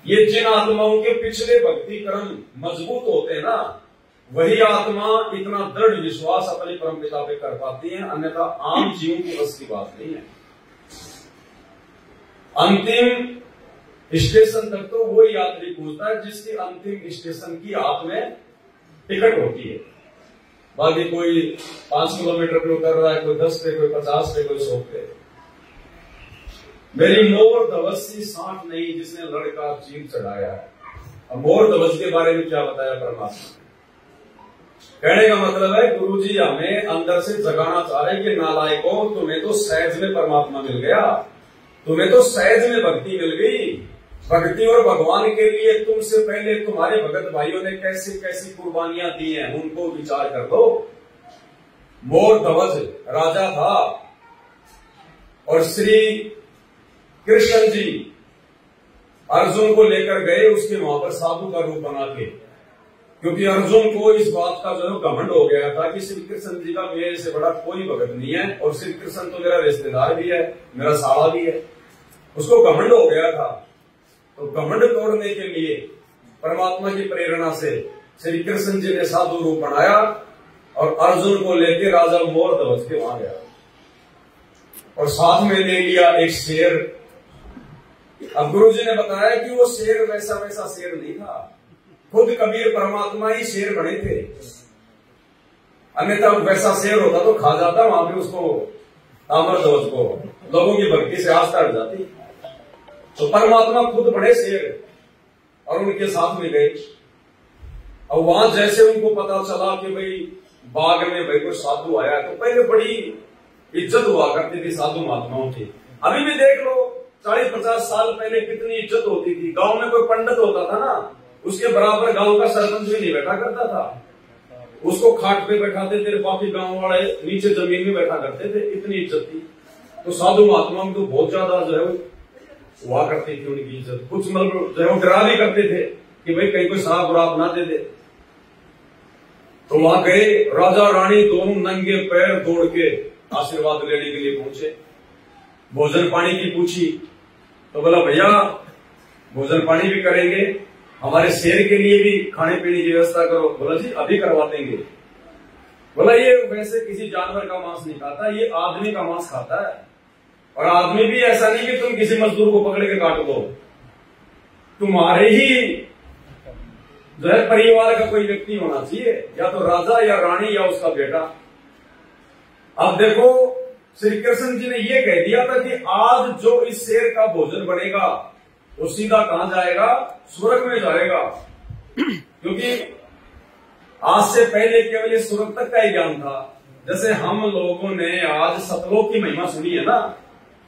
ये जिन आत्माओं के पिछले भक्ति कर्म मजबूत होते हैं ना, वही आत्मा इतना दृढ़ विश्वास अपने परमपिता पे कर पाती है, अन्यथा आम जीवों की बस की बात नहीं है। अंतिम स्टेशन तक तो वो यात्री पहुंचता है जिसकी अंतिम स्टेशन की हाथ में टिकट होती है। बाकी कोई 5 किलोमीटर पे उतर रहा है, कोई 10 पे, कोई 50 पे, कोई 100 पे। मेरी मोर धवज सी सांठ नहीं जिसने लड़का चीर चढ़ाया है। अब मोर धवज के बारे में क्या बताया परमात्मा? कहने का मतलब है गुरुजी हमें अंदर से जगाना चाह रहे हैं कि नालायकों, तुम्हें तो सहज में परमात्मा मिल गया, तुम्हें तो सहज में भक्ति मिल गई। भक्ति और भगवान के लिए तुमसे पहले तुम्हारे भगत भाइयों ने कैसी कैसी कुर्बानियां दी हैं, उनको विचार कर दो। मोर ध्वज राजा था और श्री कृष्ण जी अर्जुन को लेकर गए उसके वहां पर साधु का रूप बना के, क्योंकि अर्जुन को इस बात का जो घमंड हो गया था कि श्री कृष्ण जी का मेरे से बड़ा कोई भगत नहीं है, और श्री कृष्ण तो मेरा रिश्तेदार भी है, मेरा साला भी है। उसको घमंड हो गया था। तो घमंड तोड़ने के लिए परमात्मा की प्रेरणा से श्री कृष्ण जी ने साधु रूप बनाया और अर्जुन को लेकर राजा मोर ध्वज के वहां गया और साथ में ले लिया एक शेर। अब गुरु जी ने बताया कि वो शेर वैसा वैसा शेर नहीं था, खुद कबीर परमात्मा ही शेर बने थे, अन्यथा वैसा शेर होता तो खा जाता वहां पे उसको, ताम्र ध्वज को, लोगों की भक्ति से आस्था हट जाती। तो परमात्मा खुद बड़े शेर और उनके साथ में गए। और वहां जैसे उनको पता चला कि भाई बाग में भाई कोई साधु आया, तो पहले बड़ी इज्जत हुआ करती थी साधु महात्माओं की। अभी भी देख लो 40-50 साल पहले कितनी इज्जत होती थी। गांव में कोई पंडित होता था ना, उसके बराबर गांव का सरपंच भी नहीं बैठा करता था, उसको खाट पे बैठाते थे, बाकी गांव वाले नीचे जमीन में बैठा करते थे, इतनी इज्जत थी। तो साधु महात्माओं को बहुत ज्यादा जो है हुआ करती थी उनकी इज्जत। कुछ मतलब जो है वो डरा भी करते थे कि भाई कहीं कोई शराब वराब ना दे दे। तो वहां गए, राजा रानी दोनों नंगे पैर दौड़ के आशीर्वाद लेने के लिए पहुंचे। भोजन पानी की पूछी तो बोला भैया भोजन पानी भी करेंगे, हमारे शेर के लिए भी खाने पीने की व्यवस्था करो। बोला जी अभी करवा देंगे। बोला ये वैसे किसी जानवर का मांस नहीं खाता, ये आदमी का मांस खाता है, और आदमी भी ऐसा नहीं कि तुम किसी मजदूर को पकड़ के काट दो, तुम्हारे ही जो है परिवार का कोई व्यक्ति होना चाहिए, या तो राजा या रानी या उसका बेटा। अब देखो श्री कृष्ण जी ने ये कह दिया था कि आज जो इस शेर का भोजन बनेगा वो सीधा कहां जाएगा? स्वर्ग में जाएगा, क्योंकि आज से पहले केवल ये स्वर्ग तक का ही ज्ञान था। जैसे हम लोगों ने आज सतलोक की महिमा सुनी है ना,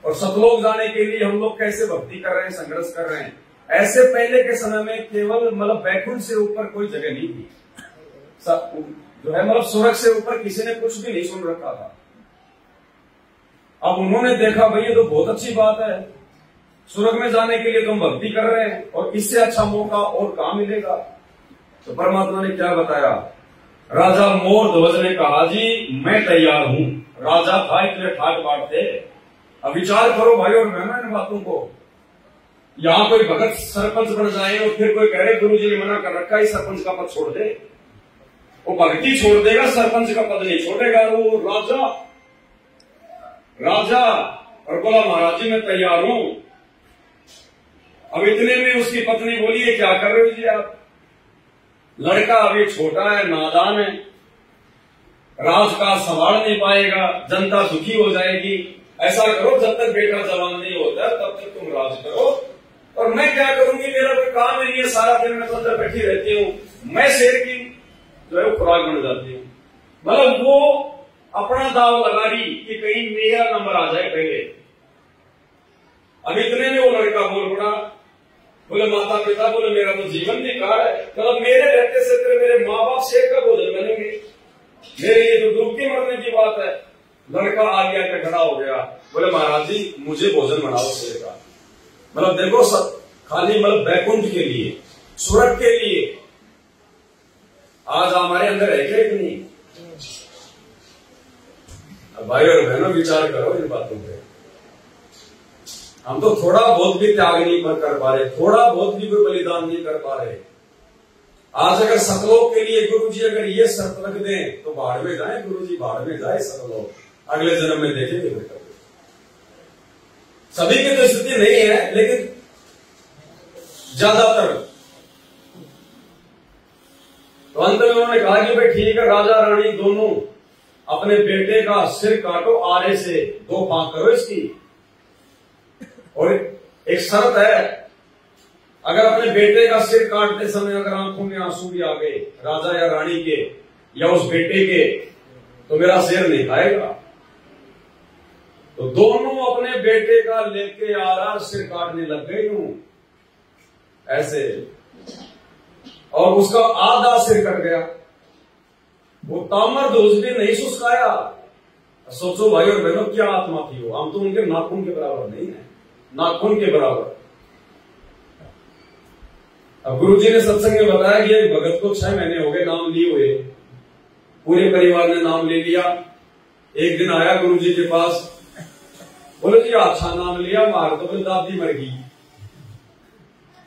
और सतलोक जाने के लिए हम लोग कैसे भक्ति कर रहे हैं, संघर्ष कर रहे हैं, ऐसे पहले के समय में केवल मतलब बैकुंठ से ऊपर कोई जगह नहीं थी। जो है मतलब स्वर्ग से ऊपर किसी ने कुछ भी नहीं सुन रखा था। अब उन्होंने देखा भाई ये तो बहुत अच्छी बात है, स्वर्ग में जाने के लिए तुम भक्ति कर रहे हैं और इससे अच्छा मौका और कहां मिलेगा। तो परमात्मा ने क्या बताया? राजा मोर ध्वज ने कहा जी मैं तैयार हूं। राजा था इतने ठाट बाट थे। अब विचार करो भाई और बहनों इन बातों को। यहां कोई भगत सरपंच बन जाए और फिर कोई कह रहे गुरु जी ने मना कर रखा है सरपंच का पद छोड़ दे, वो भक्ति छोड़ देगा, सरपंच का पद नहीं छोड़ेगा। वो राजा और बोला महाराज जी मैं तैयार हूं। अब इतने में उसकी पत्नी बोली है क्या कर रहे हो जी आप? लड़का अभी छोटा है, नादान है, राज का संभाल नहीं पाएगा, जनता दुखी हो जाएगी। ऐसा करो जब तक बेटा जवान नहीं होता तब तक तुम राज करो, और मैं क्या करूंगी, मेरा कोई काम ही नहीं है, सारा दिन मैं तो अंदर बैठी रहती हूँ, मैं शेर की जो है खुराक बन जाती हूँ। मतलब वो अपना दाव लगा रही कि कहीं मेरा नंबर आ जाए पहले। अब इतने में वो लड़का बोल पड़ा, बोले माता पिता, बोले मेरा तो जीवन बेकार है, मतलब मेरे रहते से तेरे मेरे माँ बाप शेर का भोजन बनेंगे, मेरे लिए तो डूब के मरने की बात है। लड़का आ गया के खड़ा हो गया, बोले महाराज जी मुझे भोजन बनाओ शेर का। मतलब देखो सब खाली मतलब बैकुंठ के लिए स्वर्ग के लिए। आज हमारे अंदर है क्या कि नहीं? अब भाई और बहनों विचार करो इन बातों पे। हम तो थोड़ा बहुत भी त्याग नहीं कर पा रहे, थोड़ा बहुत भी कोई बलिदान नहीं कर पा रहे। आज अगर सतलोक के लिए गुरु जी अगर ये शर्त रख दें तो बाढ़ में जाए, गुरु जी बाढ़ में जाए सतलोक, अगले जन्म में देखेंगे बेटा। सभी की तो स्थिति नहीं है, लेकिन ज्यादातर। तो अंत में उन्होंने कहा कि भाई ठीक है, राजा रानी दोनों अपने बेटे का सिर काटो, आरे से 2 फांक करो इसकी, और एक शर्त है, अगर अपने बेटे का सिर काटते समय अगर आंखों में आंसू भी आ गए राजा या रानी के या उस बेटे के, तो मेरा सिर नहीं खाएगा। तो दोनों अपने बेटे का लेके आ रहा सिर काटने लग गए यूं ऐसे, और उसका आधा सिर कट गया। वो तामरध्वज भी नहीं सुस्काया। सोचो भाई और बहनों, क्या आत्मा थी वो। हम तो उनके नाखून के बराबर नहीं है, नाखून के बराबर। अब गुरुजी ने सत्संग में बताया कि एक भगत को 6 महीने हो गए नाम लिए हुए, पूरे परिवार ने नाम ले लिया। एक दिन आया गुरुजी के पास, बोले जी अच्छा नाम लिया, मार तो बोले दादी मर गई।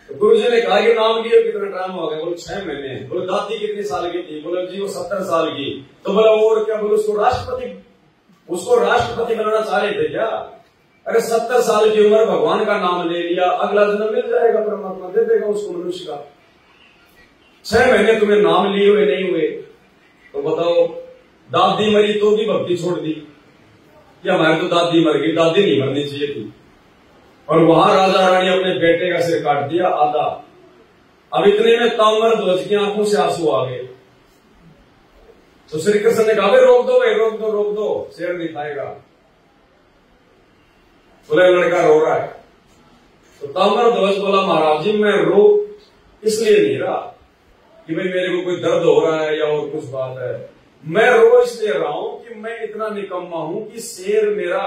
तो गुरुजी ने कहा कि नाम लिए कितना टाइम हो गया? बोले 6 महीने। बोले दादी कितने साल की थी? बोले जी वो 70 साल की। तो बोला और क्या? बोले उसको राष्ट्रपति बनाना चाह रहे थे क्या? अरे 70 साल की उम्र, भगवान का नाम ले लिया, अगला जन्म मिल जाएगा, परमात्मा दे देगा उसको मनुष्य का। 6 महीने तुम्हें नाम लिए हुए नहीं हुए, तो बताओ दादी मरी तो भी भक्ति छोड़ दी कि हमारी तो दादी मर गई, दादी नहीं मरनी चाहिए थी। और वहां राजा रानी अपने बेटे का सिर काट दिया आधा। अब इतने में ताम्रध्वज की आंखों से आंसू आ गए। तो श्री कृष्ण ने कहा रोक दो भाई, रोक दो रोक दो, सिर नहीं खाएगा। बोले लड़का रो रहा है। तो ताम्रध्वज बोला महाराज जी मैं रो इसलिए नहीं रहा कि भाई मेरे को कोई दर्द हो रहा है या और कुछ बात है, मैं रो इसलिए रहा हूं कि मैं इतना निकम्मा हूं कि शेर मेरा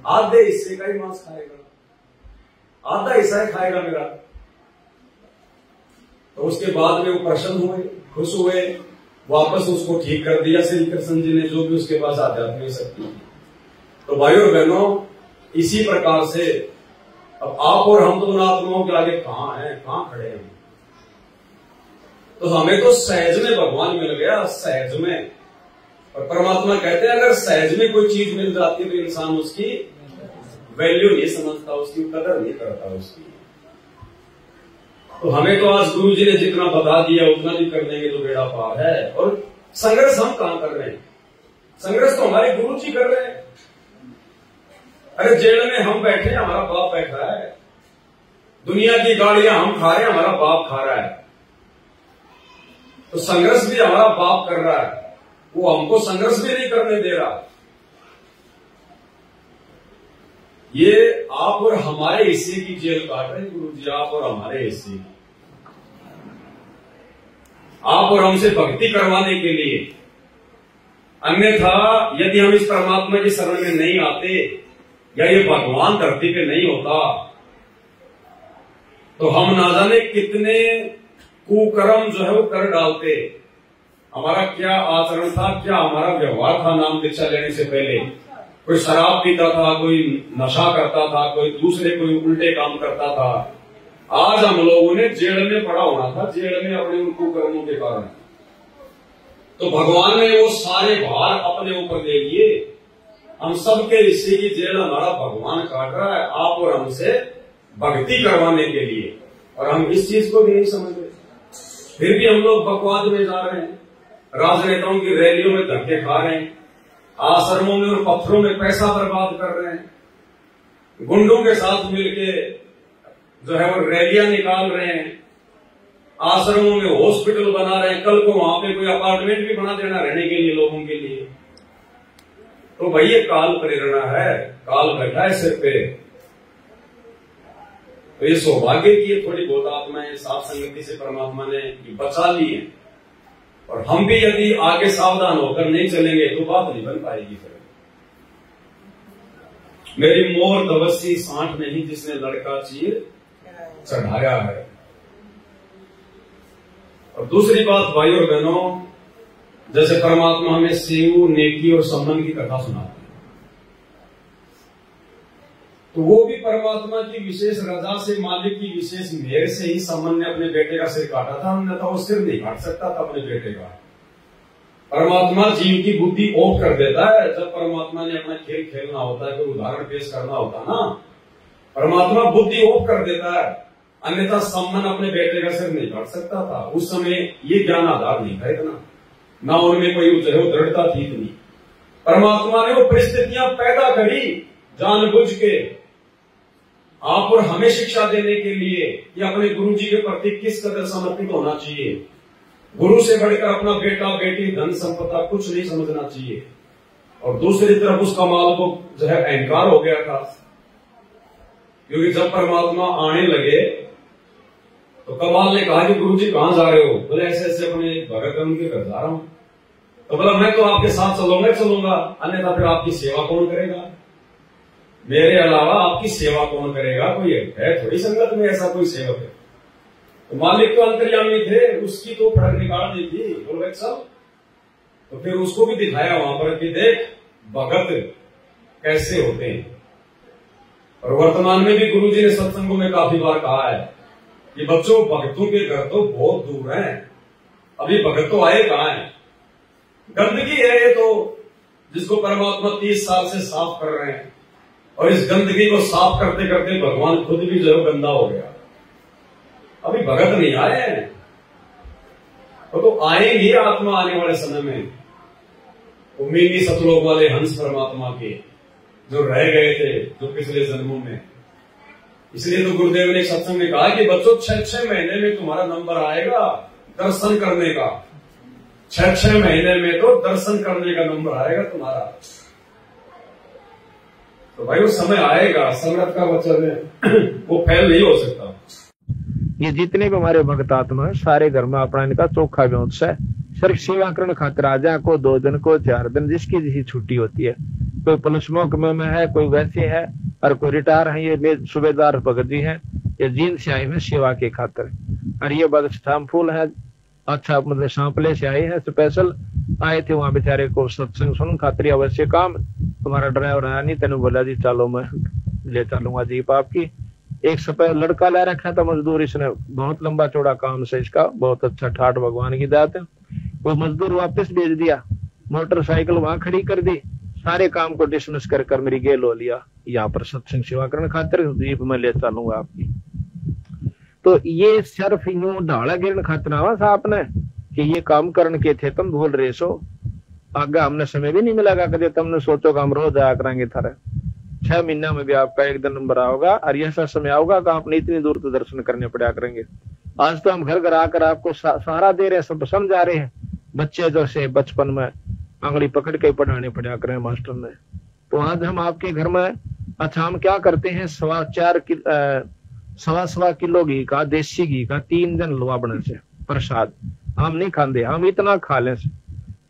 आधे हिस्से का ही मांस खाएगा, आधा हिस्सा ही खाएगा मेरा। तो उसके बाद में वो प्रसन्न हुए, खुश हुए, वापस उसको ठीक कर दिया श्री कृष्ण जी ने, जो भी उसके पास आध्यात्मिक शक्ति थी। तो भाइयों और बहनों, इसी प्रकार से अब आप और हम तो उन आत्माओं के आगे कहां हैं, कहां खड़े हैं। तो हमें तो सहज में भगवान मिल गया, सहज में। और परमात्मा कहते हैं अगर सहज में कोई चीज मिल जाती है तो इंसान उसकी वैल्यू नहीं समझता, उसकी कदर नहीं करता उसकी। तो हमें तो आज गुरु जी ने जितना बता दिया उतना भी कर लेंगे तो बेड़ा पार है। और संघर्ष हम कहां कर रहे हैं? संघर्ष तो हमारे गुरु जी कर रहे हैं। अरे जेल में हम बैठे, हमारा बाप बैठा है। दुनिया की गाड़ियां हम खा रहे हैं, हमारा बाप खा रहा है। तो संघर्ष भी हमारा बाप कर रहा है, वो हमको संघर्ष भी नहीं करने दे रहा। ये आप और हमारे हिस्से की जेल काट रहे हैं गुरु जी, आप और हमारे हिस्से की। आप और हमसे भक्ति करवाने के लिए। अन्यथा यदि हम इस परमात्मा की शरण में नहीं आते या ये भगवान धरती पे नहीं होता तो हम ना जाने कितने कुकर्म जो है वो कर डालते। हमारा क्या आचरण था, क्या हमारा व्यवहार था नाम दीक्षा लेने से पहले। कोई शराब पीता था, कोई नशा करता था, कोई दूसरे कोई उल्टे काम करता था। आज हम लोगों ने जेल में पड़ा होना था, जेल में अपने उन कुकर्मों के कारण। तो भगवान ने वो सारे भार अपने ऊपर ले लिए। हम सबके हिस्से की जेल हमारा भगवान काट रहा है, आप और हमसे भक्ति करवाने के लिए। और हम इस चीज को भी नहीं समझ रहे, फिर भी हम लोग बकवाद में जा रहे हैं, राजनेताओं की रैलियों में धक्के खा रहे हैं, आश्रमों में और पत्थरों में पैसा बर्बाद कर रहे हैं, गुंडों के साथ मिलके जो है वो रैलियां निकाल रहे हैं, आश्रमों में हॉस्पिटल बना रहे हैं। कल को वहां पे कोई अपार्टमेंट भी बना देना रहने के लिए लोगों के लिए। तो भाई ये काल प्रेरणा है, काल बैठा है सिर पे। तो ये सौभाग्य की है थोड़ी बहुत आत्माएं साथ संगति से परमात्मा ने बचा ली है। और हम भी यदि आगे सावधान होकर नहीं चलेंगे तो बात नहीं बन पाएगी। फिर मेरी मोर तपस्वी साठ नहीं जिसने लड़का चीर चढ़ाया है। और दूसरी बात भाई और बहनों, जैसे परमात्मा हमें सेव, नेकी और सम्मान की कथा सुनाते हैं, तो वो भी परमात्मा की विशेष रजा से, मालिक की विशेष मेहर से ही सम्मान ने अपने बेटे का सिर काटा था, अन्यथा वो सिर नहीं काट सकता था अपने बेटे का। परमात्मा जीव की बुद्धि ऑफ कर देता है जब परमात्मा ने अपना खेल खेलना होता है, कोई उदाहरण पेश करना होता है ना, परमात्मा बुद्धि ऑफ कर देता है, अन्यथा सम्मान अपने बेटे का सिर नहीं काट सकता था। उस समय ये ज्ञान आधार नहीं था इतना, ना उनमें कोई जो है वो दृढ़ता थी इतनी। परमात्मा ने वो परिस्थितियां पैदा करी जानबूझ के आप और हमें शिक्षा देने के लिए कि अपने गुरु जी के प्रति किस कदर समर्पित होना चाहिए। गुरु से बढ़कर अपना बेटा, बेटी, धन संपदा कुछ नहीं समझना चाहिए। और दूसरी तरफ उस कमाल को जो है अहंकार हो गया था, क्योंकि जब परमात्मा आने लगे तो कमाल ने कहा कि गुरु जी कहां जा रहे हो? बोले ऐसे ऐसे अपने भगत उनके घर जा रहा हूं। तो बोला मैं तो आपके साथ चलूंगा, अन्यथा फिर आपकी सेवा कौन करेगा? मेरे अलावा आपकी सेवा कौन करेगा? कोई है थोड़ी संगत में ऐसा कोई सेवक है। तो मालिक तो अंतर्यामी थे, उसकी तो फड़क निकाल दी थी, बोल रहे सब। तो फिर उसको भी दिखाया वहां पर कि देख भगत कैसे होते हैं। और वर्तमान में भी गुरु जी ने सत्संगों में काफी बार कहा है कि बच्चों भक्तों के घर तो बहुत दूर हैं, अभी भगत तो आए कहां है? गंदगी है ये तो, जिसको परमात्मा 30 साल से साफ कर रहे हैं, और इस गंदगी को साफ करते करते भगवान खुद भी जो है गंदा हो गया। अभी भगत नहीं आए हैं, तो आएंगे आत्मा आने वाले समय में। उम्मीदी सतलोक वाले हंस परमात्मा के जो रह गए थे जो पिछले जन्मों में। इसलिए तो गुरुदेव ने सत्संग में कहा कि बच्चों 6-6 महीने में तुम्हारा नंबर आएगा दर्शन करने का। 6-6 महीने में तो दर्शन करने का नंबर आएगा तुम्हारा। तो भाई वो समय आएगा, संगत का वचन है वो फैल नहीं हो सकता। ये जितने भी हमारे भक्त आत्मा है सारे घर में अपना इनका चोखा व्यवस्था है। सिर्फ सेवा करण खातिर आ जाए, को 2 दिन को 4 दिन जिसकी जिसकी छुट्टी होती है। कोई पुलिस महकमे में है, कोई वैसे है, और कोई रिटायर है। ये सूबेदार भगत जी हैं, ये जींद से आए हैं सेवा के खातिर। और ये बदशाम फूल है, अच्छा मतलब सांपले से आए हैं, स्पेशल आए थे वहां बेचारे को सत्संग सुन खातिर। अवश्य काम तुम्हारा ड्राइवर आया नहीं, तेने बोला जी चलो मैं ले चलूंगा जीप आपकी। एक सफेद लड़का ला रखा था मजदूर, इसने बहुत लंबा चौड़ा काम से इसका, बहुत अच्छा ठाठ भगवान की दात है। वो मजदूर वापस भेज दिया, मोटरसाइकिल वहां खड़ी कर दी, सारे काम को डिसमिस कर मेरी गेल हो लिया, यहाँ पर सत्संग सेवा करने खातिर जीप में ले चलूंगा आपकी। तो ये सिर्फ यूं ढाला गिरने खातिर आवा था आपने कि ये काम करने के थे, तुम भूल रहे सो। आगे हमने समय भी नहीं मिलेगा कभी, तुमने सोचो कि हम रोज आया करेंगे थारे। 6 महीना में भी आपका एक दिन नंबर आओगा, और ऐसा समय आओगा कि आपने इतनी दूर तो दर्शन करने पड़ा करेंगे। आज तो हम घर घर आकर आपको सहारा दे रहे हैं, सब समझा रहे हैं। बच्चे जो से बचपन में आंगली पकड़ के पढ़ाने पड़ा करें मास्टर ने, तो आज हम आपके घर में अच्छा हम क्या करते हैं, 1.25 किलो घी का, देसी घी का 3 दिन हलवा बने से प्रसाद हम नहीं खाते, हम इतना खा ले से,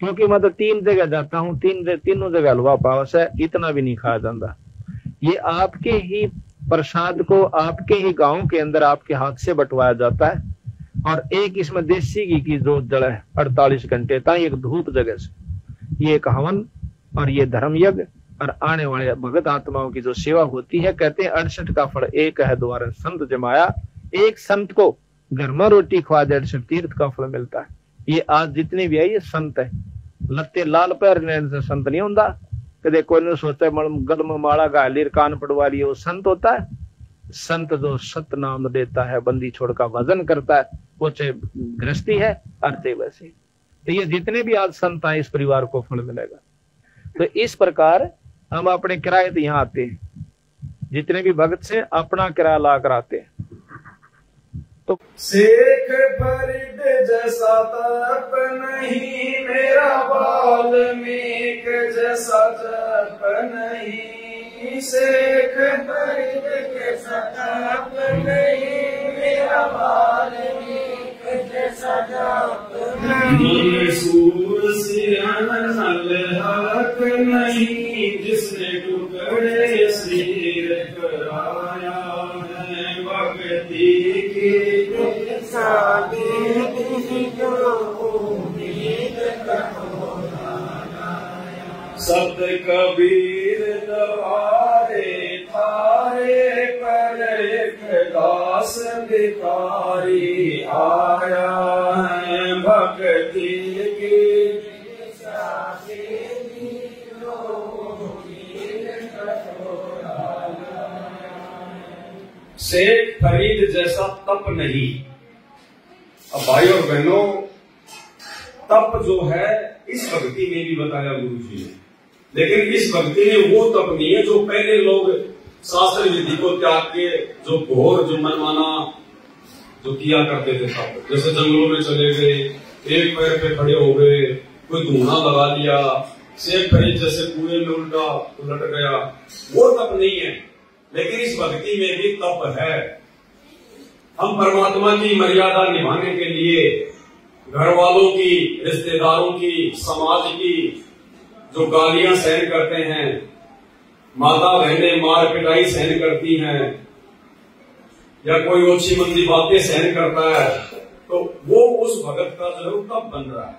क्योंकि मैं तो 3 जगह जाता हूँ, तीनों जगह हलवा पाव से इतना भी नहीं खाया जाता। ये आपके ही प्रसाद को आपके ही गांव के अंदर आपके हाथ से बंटवाया जाता है। और एक इसमें देसी घी की जोत जड़े 48 घंटे तक एक धूप जगह से, ये एक हवन और ये धर्म यज्ञ और आने वाले भगत आत्माओं की जो सेवा होती है। कहते हैं 68 का फल एक है द्वारा संत जमाया, एक संत को घर में रोटी खवा दे 68 तीर्थ का फल मिलता है। ये आज जितने भी है ये संत है, लत्ते लाल पैर से संत नहीं होता। कदे कोई ने सोचा गल में माला गालीर कान पड़वा लिए वो संत होता है। संत जो सत नाम देता है, बंदी छोड़ का भजन करता है, वो चाहे गृहस्थी है अर्थे वैसे। तो ये जितने भी आज संत आए इस परिवार को फल मिलेगा। तो इस प्रकार हम अपने किराए से यहाँ आते हैं, जितने भी भक्त से अपना किराया ला कर आते हैं। तो शेख फरीद जैसा तप नहीं, मेरा वाल्मीक जैसा जप नहीं। शेख फरीद जैसा तप नहीं, मेरा वाल्मीक जैसा जप नहीं। सूर सियान नल हक नहीं, जिसने टुकड़े सिर कराया है भक्ति की सादी कबीर द्वारे थारे पर एक दास भिखारी आया है भक्ति की शेख फरीद जैसा तप नहीं। अब भाई और बहनों, तप जो है इस भक्ति में भी बताया गुरु जी ने, लेकिन इस भक्ति में वो तप नहीं है जो पहले लोग शास्त्र विधि को त्याग के जो घोर जो मनमाना जो किया करते थे तप, जैसे जंगलों में चले गए, एक पैर पे खड़े हो गए, कोई धुआं लगा लिया, शेख फरीद जैसे कुएं में उल्टा उलट गया, वो तप नहीं है। लेकिन इस भक्ति में भी तप है। हम परमात्मा की मर्यादा निभाने के लिए घर वालों की, रिश्तेदारों की, समाज की जो गालियां सहन करते हैं, माता बहनें मार पिटाई सहन करती हैं, या कोई ओछी मंदी बातें सहन करता है, तो वो उस भगत का जरूर तप बन रहा है।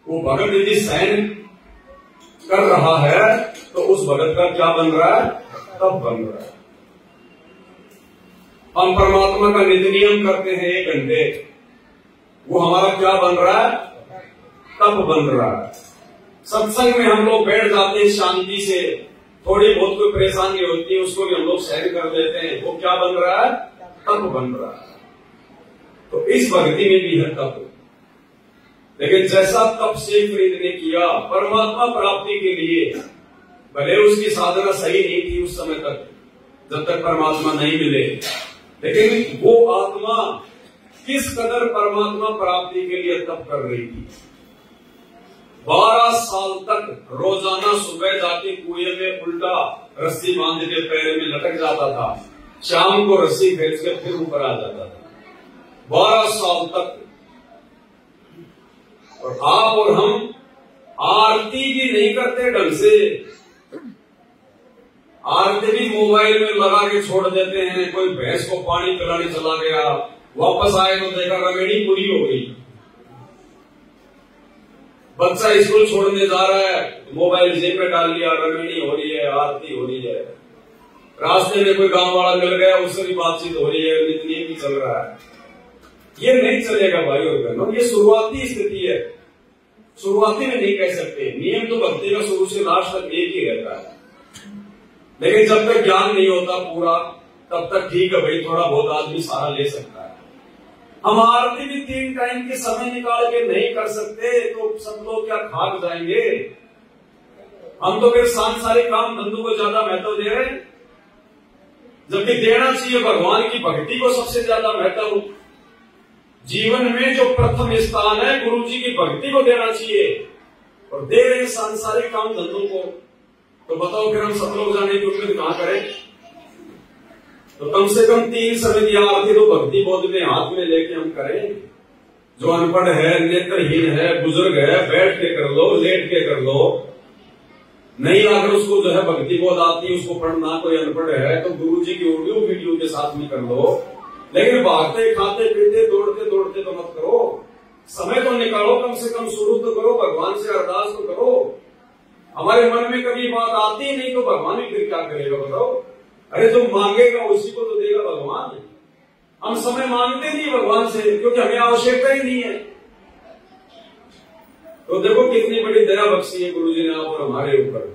वो भगत यदि सहन कर रहा है तो उस भगत का क्या बन रहा है? तप बन रहा है। हम परमात्मा का नित्य नियम करते हैं 1 घंटे, वो हमारा क्या बन रहा है? तप बन रहा है। सत्संग में हम लोग बैठ जाते हैं शांति से, थोड़ी बहुत कोई परेशानी होती है उसको भी हम लोग सहन कर लेते हैं, वो क्या बन रहा है? तप बन रहा है। तो इस भक्ति में भी है तप। लेकिन जैसा तप शेख फरीद ने किया परमात्मा प्राप्ति के लिए, भले उसकी साधना सही नहीं थी उस समय तक, जब तक परमात्मा नहीं मिले, लेकिन वो आत्मा किस कदर परमात्मा प्राप्ति के लिए तप कर रही थी। 12 साल तक रोजाना सुबह जाके कुएं में उल्टा रस्सी बांध के पैर में लटक जाता था, शाम को रस्सी फेंक के फिर ऊपर आ जाता था। 12 साल तक। और आप और हम आरती भी नहीं करते ढंग से, आरती भी मोबाइल में लगा के छोड़ देते हैं। कोई भैंस को पानी पिलाने चला गया, वापस आए तो देखा रमेणी पूरी हो गई। बच्चा स्कूल छोड़ने जा रहा है, मोबाइल जेब में डाल लिया, रमेणी हो रही है, आरती हो रही है। रास्ते में कोई गांव वाला मिल गया, उससे भी बातचीत हो रही है, नित्य भी चल रहा है। ये नहीं चलेगा भाई और बहनों, ये शुरुआती स्थिति है। शुरुआती में नहीं कह सकते, नियम तो भक्ति का शुरू से लास्ट तक एक ही रहता है। लेकिन जब तक ज्ञान नहीं होता पूरा, तब तक ठीक है भाई, थोड़ा बहुत आदमी सहारा ले सकता है। हम आरती भी 3 टाइम के समय निकाल के नहीं कर सकते तो सब लोग क्या खाक जाएंगे। हम तो फिर सांसारिक काम धंधों को ज्यादा महत्व दे रहे हैं, जबकि देना चाहिए भगवान की भक्ति को सबसे ज्यादा महत्व। जीवन में जो प्रथम स्थान है गुरु जी की भक्ति को देना चाहिए, और दे रहे सांसारिक काम धंधों को। तो बताओ फिर हम सब लोग जाने की उम्मीद कहां करें। तो कम से कम 3 समय की आरती तो भक्ति बोध में हाथ में लेके हम करें। जो अनपढ़ है, नेत्रहीन है, बुजुर्ग है, बैठ के कर लो, लेट के कर लो। नहीं अगर उसको जो है भक्ति बोध आती है, उसको पढ़ना, कोई अनपढ़ है तो गुरु जी की ऑडियो वीडियो के साथ में कर लो। लेकिन भागते खाते पीते दौड़ते दौड़ते तो मत करो। समय तो निकालो, कम से कम शुरू तो करो, भगवान से अरदास तो करो। हमारे मन में कभी बात आती ही नहीं तो भगवान ही फिर क्या करेगा बताओ। अरे जो मांगेगा उसी को तो देगा भगवान। हम समय मांगते नहीं भगवान से, क्योंकि हमें आवश्यकता ही नहीं है। तो देखो कितनी बड़ी दया बख्शी है गुरु जी ने आप और हमारे ऊपर।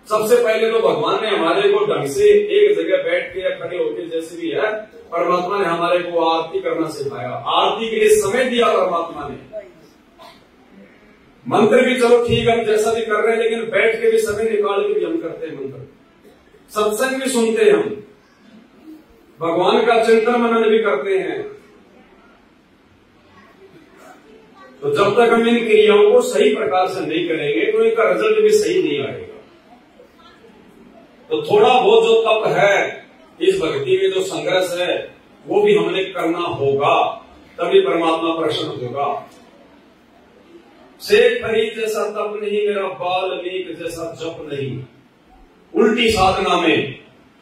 सबसे पहले तो भगवान ने हमारे को ढंग से एक जगह बैठ के या खड़े होकर जैसे भी है, परमात्मा ने हमारे को आरती करना सिखाया। आरती के लिए समय दिया परमात्मा ने। मंत्र भी चलो ठीक है, हम जैसा भी कर रहे हैं, लेकिन बैठ के भी समय निकाल के भी हम करते हैं मंत्र। सत्संग भी सुनते हैं हम, भगवान का चिंतन मनन भी करते हैं। तो जब तक हम इन क्रियाओं को सही प्रकार से नहीं करेंगे तो इनका रिजल्ट भी सही नहीं आएगा। तो थोड़ा बहुत जो तप है, इस भक्ति में जो संघर्ष है, वो भी हमने करना होगा, तभी परमात्मा प्रसन्न होगा। शेख फरीद जैसा तप नहीं, मेरा वाल्मीकि जैसा जप नहीं। उल्टी साधना में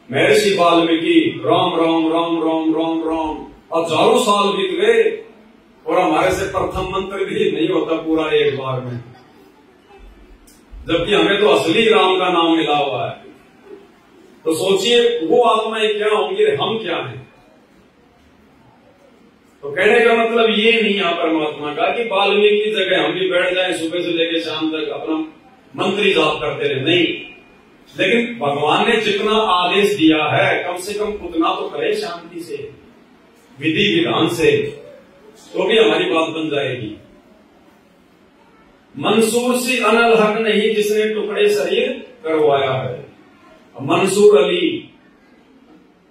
महर्षि वाल्मीकि राम राम राम राम राम राम हजारों साल बीत गए और हमारे से प्रथम मंत्र भी नहीं होता पूरा एक बार में। जबकि हमें तो असली राम का नाम मिला हुआ है। तो सोचिए वो आत्माएं क्या होंगी, हम क्या हैं। तो कहने का मतलब ये नहीं है परमात्मा का कि वाल्मीकि की जगह हम भी बैठ जाए सुबह से लेकर शाम तक अपना मंत्री जाप करते रहे, नहीं। लेकिन भगवान ने जितना आदेश दिया है कम से कम उतना तो करे शांति से, विधि विधान से, तो भी हमारी बात बन जाएगी। मंसूर सी अनल हक नहीं जिसने टुकड़े शरीर करवाया है। मंसूर अली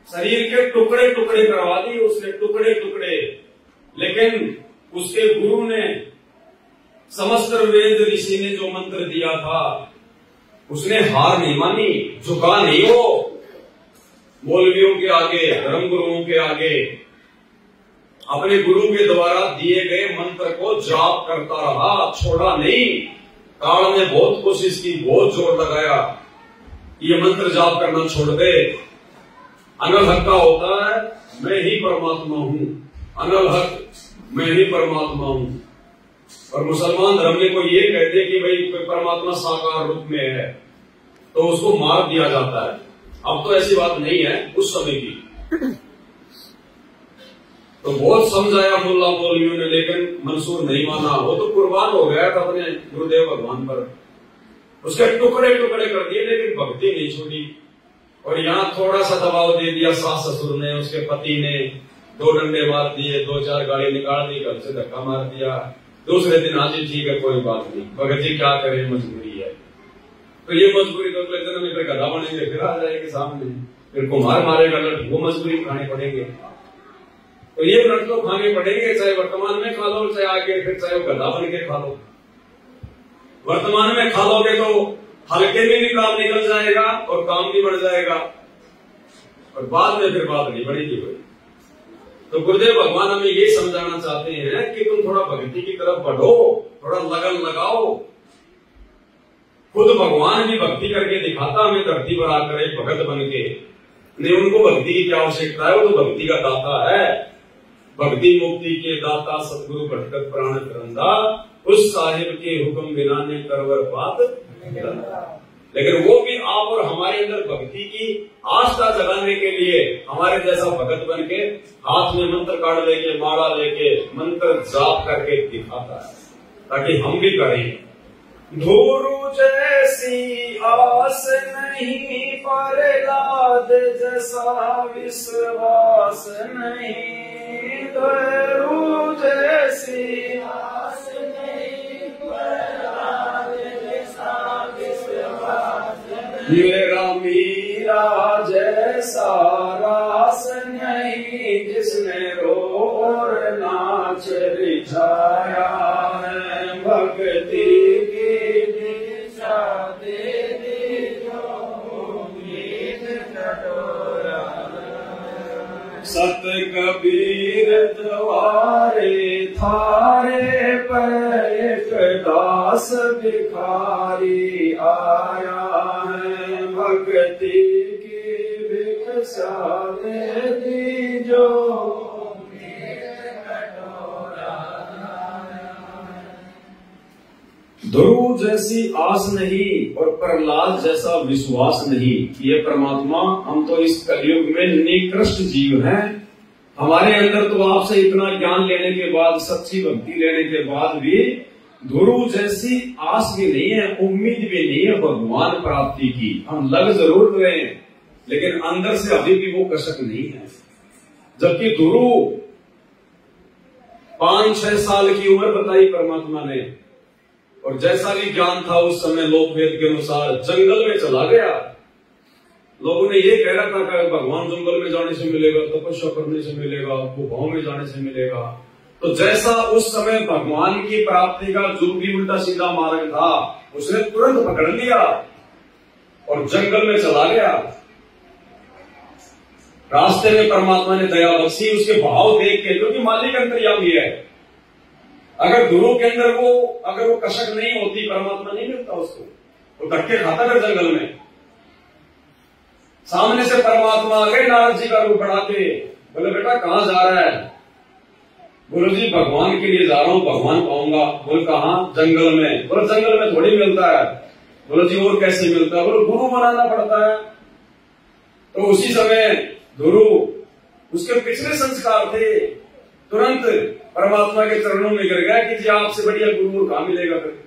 शरीर के टुकड़े टुकड़े करवा दिए उसने, टुकड़े टुकड़े। लेकिन उसके गुरु ने, समस्त वेद ऋषि ने जो मंत्र दिया था उसने हार नहीं मानी, झुका नहीं। वो मौलवियों के आगे, धर्म गुरुओं के आगे अपने गुरु के द्वारा दिए गए मंत्र को जाप करता रहा, छोड़ा नहीं। काल ने बहुत कोशिश की, बहुत जोर लगाया, ये मंत्र जाप करना छोड़ दे। अनल हक का होता है मैं ही परमात्मा हूं, अनल हक मैं ही परमात्मा हूं। और मुसलमान धर्म में कोई ये कहते कि भाई कोई परमात्मा साकार रूप में है तो उसको मार दिया जाता है। अब तो ऐसी बात नहीं है, उस समय की तो बहुत समझाया मुल्ला मौलवियों ने, लेकिन मंसूर नहीं माना। वो तो कुर्बान हो गया था अपने गुरुदेव भगवान पर, उसके टुकड़े टुकड़े कर दिए, लेकिन भक्ति नहीं छोड़ी। और यहाँ थोड़ा सा दबाव दे दिया सास ससुर ने, उसके पति ने 2 डंडे मार दिए, 2-4 गाड़ी निकाल दी, घर से धक्का मार दिया। दूसरे दिन हाँ जी ठीक है कोई बात नहीं, भगत जी क्या करे मजबूरी है। तो ये मजबूरी तो अगले दिन में फिर गधा बनेंगे, फिर आ जाएंगे सामने, फिर कुम्हार मारेगा लठ, वो मजबूरी खाने पड़ेंगे। तो ये व्रत तो खाने पड़ेंगे, चाहे वर्तमान में खा लो, चाहे आगे फिर चाहे वो गधा बन के खा लो। वर्तमान में खा लोगे तो हल्के में भी काम निकल जाएगा और काम भी बढ़ जाएगा, और बाद में फिर बात नहीं बढ़ेगी कोई। तो गुरुदेव भगवान हमें ये समझाना चाहते हैं कि तुम थोड़ा भक्ति की तरफ बढ़ो, थोड़ा लगन लगाओ। खुद भगवान भी भक्ति करके दिखाता हमें धरती पर आकर एक भगत बन के। नहीं, उनको भक्ति की क्या आवश्यकता है, वो तो भक्ति का दाता है। भक्ति मुक्ति के दाता सतगुरु भटकत प्राण करंदा, उस साहिब के हुक्म बिना ने करवर बात। लेकिन वो भी आप और हमारे अंदर भक्ति की आस्था जगाने के लिए हमारे जैसा भगत बन के हाथ में मंत्र कार्ड लेके, माला लेके, मंत्र जाप करके दिखाता है, ताकि हम भी करें। धुरु जैसी आस नहीं, प्रहलाद जैसा विश्वास नहीं। धुरु जैसी आस नहीं, प्रहलाद जैसा विश्वास नहीं। मेरा जैसा रास नहीं, जिसने रोर नाच रिझाया है। भक्ति सत कबीर द्वारे थारे पर एक दास भिखारी आया है। भक्ति की भिक्षा दे दी जो ध्रुव जैसी आस नहीं और प्रहलाद जैसा विश्वास नहीं। ये परमात्मा, हम तो इस कलयुग में निकृष्ट जीव हैं। हमारे अंदर तो आपसे इतना ज्ञान लेने के बाद, सच्ची भक्ति लेने के बाद भी ध्रुव जैसी आस भी नहीं है, उम्मीद भी नहीं है भगवान प्राप्ति की। हम लग जरूर रहे हैं, लेकिन अंदर से अभी भी वो कसक नहीं है। जबकि ध्रुव 5-6 साल की उम्र बताई परमात्मा ने, और जैसा भी ज्ञान था उस समय लोकवेद के अनुसार जंगल में चला गया। लोगों ने ये कह रखा कि भगवान जंगल में जाने से मिलेगा, तपस्या करने से मिलेगा, गुफाओं में जाने से मिलेगा। तो जैसा उस समय भगवान की प्राप्ति का जो भी उल्टा सीधा मार्ग था, उसने तुरंत पकड़ लिया और जंगल में चला गया। रास्ते में परमात्मा ने दया बख्शी उसके भाव देख के, क्योंकि मालिक अंतर्यामी है। अगर गुरु के अंदर अगर वो कसक नहीं होती, परमात्मा नहीं मिलता उसको, वो धक्के खाता फिर जंगल में। सामने से परमात्मा आ गए नारद जी का रूप बढ़ा के, बोले बेटा कहां जा रहा है? बोलो जी भगवान के लिए जा रहा हूं, भगवान पाऊंगा। बोल कहां? जंगल में। बोले जंगल में थोड़ी मिलता है, बोलो जी और कैसे मिलता है? बोलो गुरु बनाना पड़ता है। तो उसी समय गुरु, उसके पिछले संस्कार थे, तुरंत परमात्मा के चरणों में गिर गया कि जी आपसे बढ़िया गुरु कहां मिलेगा फिर।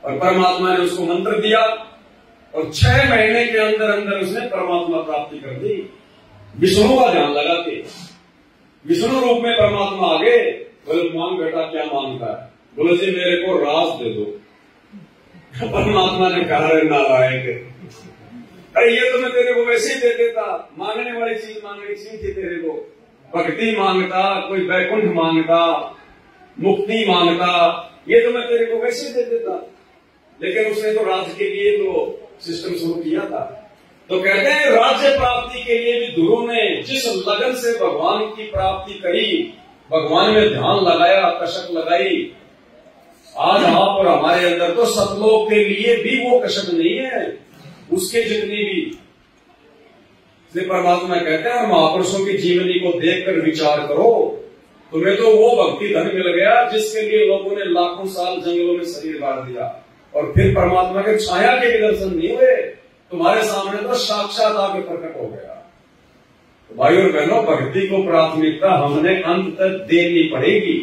और परमात्मा ने उसको मंत्र दिया और 6 महीने के अंदर अंदर उसने परमात्मा प्राप्ति कर दी। विष्णु का ध्यान लगा के विष्णु रूप में परमात्मा आ गए। बोले मांग बेटा क्या मांगता है? बोले जी मेरे को राज दे दो। परमात्मा ने कहा रे नारायण, अरे ये तो मैं तेरे को वैसे ही दे देता, मांगने वाली चीज मांगनी चाहिए थी तेरे को। भक्ति मांगता, कोई वैकुंठ मांगता, मुक्ति मांगता, ये तो मैं तेरे को वैसे ही दे देता। लेकिन उसने तो राज्य के लिए तो सिस्टम शुरू किया था। तो कहते हैं राज्य प्राप्ति के लिए भी गुरु ने जिस लगन से भगवान की प्राप्ति करी, भगवान में ध्यान लगाया, कसक लगाई, आज आप और हमारे अंदर तो सतलोक के लिए भी वो कसक नहीं है उसके जितनी भी। इसलिए परमात्मा कहते हैं महापुरुषों की जीवनी को देखकर विचार करो, तुम्हें तो वो भक्ति धन मिल गया जिसके लिए लोगों ने लाखों साल जंगलों में शरीर गाड़ दिया और फिर परमात्मा के छाया के भी दर्शन नहीं हुए, तुम्हारे सामने तो साक्षात आके प्रकट हो गया। तो भाई और बहनों, भक्ति को प्राथमिकता हमने अंत तक देनी पड़ेगी।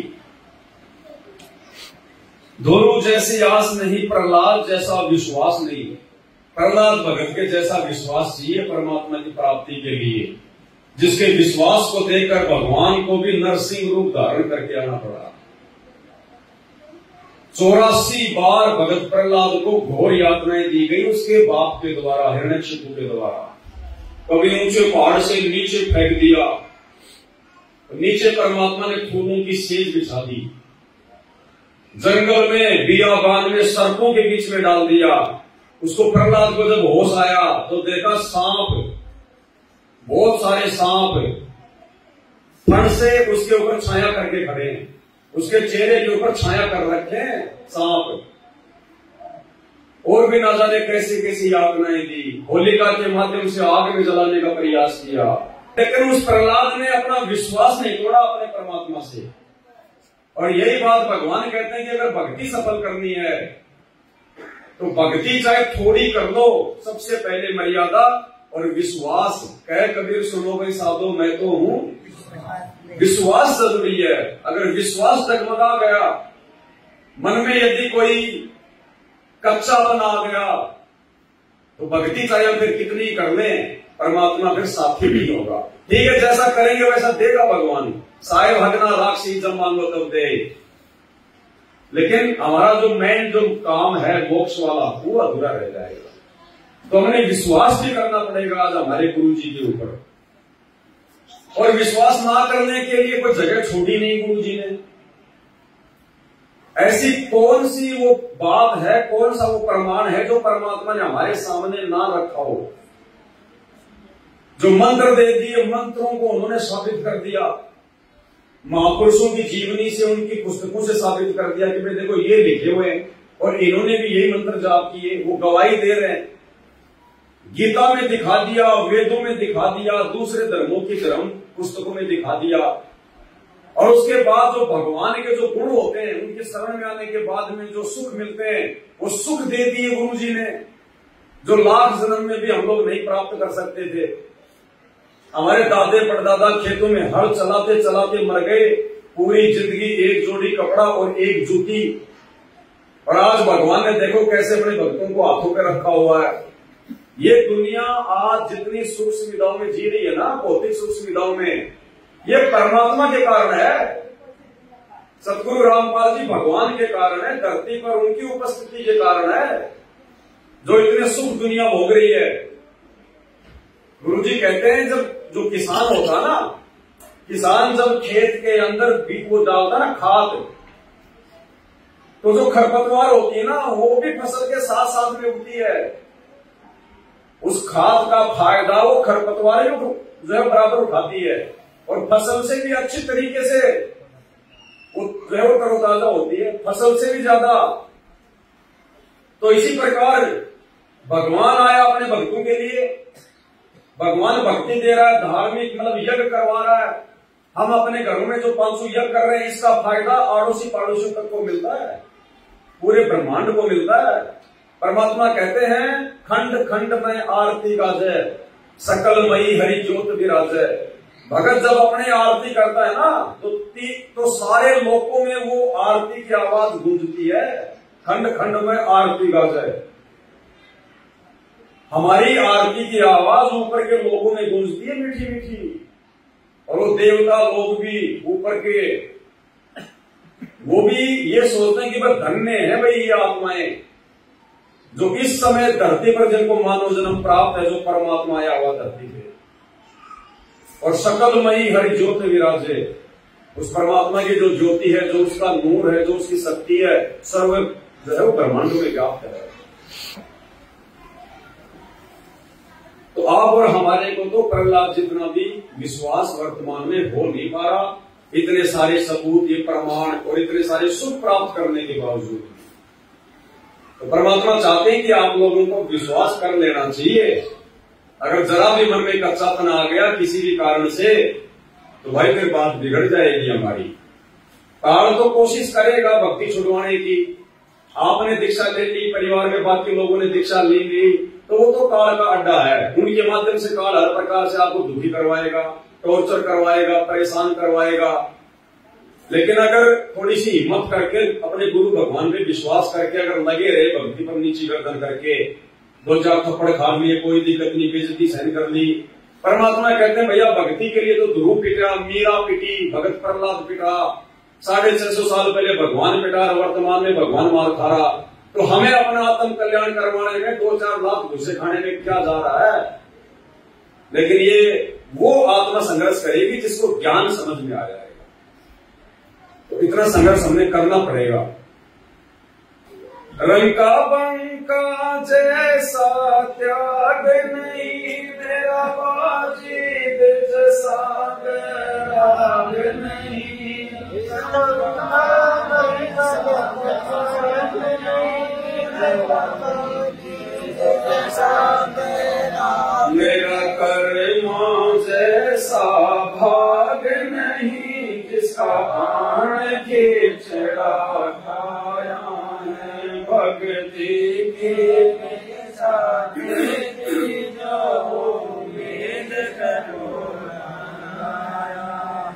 धोरू जैसी आस नहीं, प्रहलाद जैसा विश्वास नहीं। प्रहलाद भगत के जैसा विश्वास चाहिए परमात्मा की प्राप्ति के लिए, जिसके विश्वास को देखकर भगवान को भी नरसिंह रूप धारण करके आना पड़ा। 84 बार भगत प्रहलाद को घोर यातनाएं दी गई उसके बाप के द्वारा, हिरण्यकशिपु के द्वारा। कभी ऊंचे पहाड़ से नीचे फेंक दिया, नीचे परमात्मा ने फूलों की सेज बिछा दी, जंगल में बियाबान में सर्पों के बीच में डाल दिया। उसको प्रहलाद को जब होश आया तो देखा सांप, बहुत सारे सांप फण से उसके ऊपर छाया करके खड़े हैं, उसके चेहरे के ऊपर छाया कर रखे हैं सांप। और भी ना जाने कैसी कैसी यातनाएं दी, होलिका के माध्यम से आग में जलाने का प्रयास किया, लेकिन उस प्रहलाद ने अपना विश्वास नहीं तोड़ा अपने परमात्मा से। और यही बात भगवान कहते हैं कि अगर भक्ति सफल करनी है तो भक्ति चाहे थोड़ी कर लो, सबसे पहले मर्यादा और विश्वास। कह कबीर सुनो भाई साधो मैं तो हूं, विश्वास जरूरी है। अगर विश्वास डगमगा गया, मन में यदि कोई कच्चापन आ गया तो भक्ति चाहे फिर कितनी कर ले, परमात्मा फिर साथी नहीं होगा। ठीक है, जैसा करेंगे वैसा देगा भगवान। साहेब भगना राक्षी जब मांगो तब दे, लेकिन हमारा जो मेन जो काम है मोक्ष वाला वो अधूरा रह जाएगा। तो हमें विश्वास भी करना पड़ेगा आज हमारे गुरु जी के ऊपर। और विश्वास ना करने के लिए कोई जगह छोड़ी नहीं गुरु जी ने। ऐसी कौन सी वो बात है, कौन सा वो प्रमाण है जो परमात्मा ने हमारे सामने ना रखा हो। जो मंत्र दे दिए, मंत्रों को उन्होंने साबित कर दिया, महापुरुषों की जीवनी से, उनकी पुस्तकों से साबित कर दिया कि भाई देखो ये लिखे हुए हैं और इन्होंने भी यही मंत्र जाप किए, वो गवाही दे रहे हैं। गीता में दिखा दिया, वेदों में दिखा दिया, दूसरे धर्मों की धर्म पुस्तकों में दिखा दिया। और उसके बाद जो भगवान के जो गुण होते हैं उनके शरण में आने के बाद में जो सुख मिलते हैं वो सुख दे दिए गुरु जी ने, जो लाख जन्म में भी हम लोग नहीं प्राप्त कर सकते थे। हमारे दादे परदादा खेतों में हल चलाते चलाते मर गए, पूरी जिंदगी एक जोड़ी कपड़ा और एक जूती। और आज भगवान ने देखो कैसे अपने भक्तों को हाथों पे रखा हुआ है। ये दुनिया आज जितनी सुख सुविधाओं में जी रही है ना, भौतिक सुख सुविधाओं में, ये परमात्मा के कारण है। सतगुरु रामपाल जी भगवान के कारण है, धरती पर उनकी उपस्थिति के कारण है जो इतने सुख दुनिया भोग रही है। गुरु जी कहते हैं जब जो किसान होता ना, किसान जब खेत के अंदर बीज वो डालता ना खाद, तो जो खरपतवार होती है ना वो भी फसल के साथ साथ में उगती है। उस खाद का फायदा वो खरपतवार जो है बराबर उठाती है और फसल से भी अच्छी तरीके से वो जो है तरोताजा होती है, फसल से भी ज्यादा। तो इसी प्रकार भगवान आया अपने भक्तों के लिए, भगवान भक्ति दे रहा है, धार्मिक मतलब यज्ञ करवा रहा है। हम अपने घरों में जो 500 यज्ञ कर रहे हैं इसका फायदा आड़ोसी पड़ोसियों तक को मिलता है, पूरे ब्रह्मांड को मिलता है। परमात्मा कहते हैं खंड खंड में आरती गाजे, सकलमयी हरि ज्योत विराजे। भगत जब अपने आरती करता है ना तो सारे लोकों में वो आरती की आवाज गूंजती है, खंड खंड में आरती गाजे। हमारी आरती की आवाज ऊपर के लोगों में गूंजती है मीठी मीठी, और वो देवता लोग भी ऊपर के वो भी ये सोचते हैं कि भाई धन्य है भाई ये आत्माएं जो इस समय धरती पर जिनको मानव जन्म प्राप्त है, जो परमात्मा आया हुआ धरती पे। और सकलमयी हरि ज्योति विराजे, उस परमात्मा की जो ज्योति है, जो उसका नूर है, जो उसकी शक्ति है, सर्व जो है वो ब्रह्मांड में व्याप्त है। तो आप और हमारे को तो प्रहलाद जितना भी विश्वास वर्तमान में हो नहीं पा रहा, इतने सारे सबूत, ये प्रमाण और इतने सारे सुख प्राप्त करने के बावजूद। तो परमात्मा चाहते हैं कि आप लोगों को विश्वास कर लेना चाहिए। अगर जरा भी मन में कच्चापन आ गया किसी भी कारण से, तो भाई फिर बात बिगड़ जाएगी हमारी। काल तो कोशिश करेगा भक्ति छुड़वाने की। आपने दीक्षा ले ली, परिवार में बाकी लोगों ने दीक्षा ले ली, तो वो तो काल का अड्डा है। उनके माध्यम से काल हर प्रकार से आपको दुखी करवाएगा, टॉर्चर करवाएगा, परेशान करवाएगा। लेकिन अगर थोड़ी सी हिम्मत करके अपने गुरु भगवान पे विश्वास करके अगर लगे रहे, भक्ति पर नीची गर्दन करके, दो चार थप्पड़ खा लिए, कोई दिक्कत नहीं, बेइज्जती सहन कर ली। परमात्मा कहते हैं भैया भक्ति के लिए तो ध्रुव पिटा, मीरा पिटी, भगत प्रहलाद पिटा, 650 साल पहले भगवान पिटा, वर्तमान में भगवान मार खा रहा। तो हमें अपना आत्म कल्याण करवाने में 2-4 लाख घुसे खाने में क्या जा रहा है। लेकिन ये वो आत्मा संघर्ष करेगी जिसको ज्ञान समझ में आ जाएगा। तो इतना संघर्ष हमें करना पड़ेगा। रंका बंका जैसा त्याग नहीं, मेरा बाजी जैसा राग नहीं। मेरा कर्मा जैसा भाग नहीं, जिसका आन के चढ़ा खाया है। भक्ति की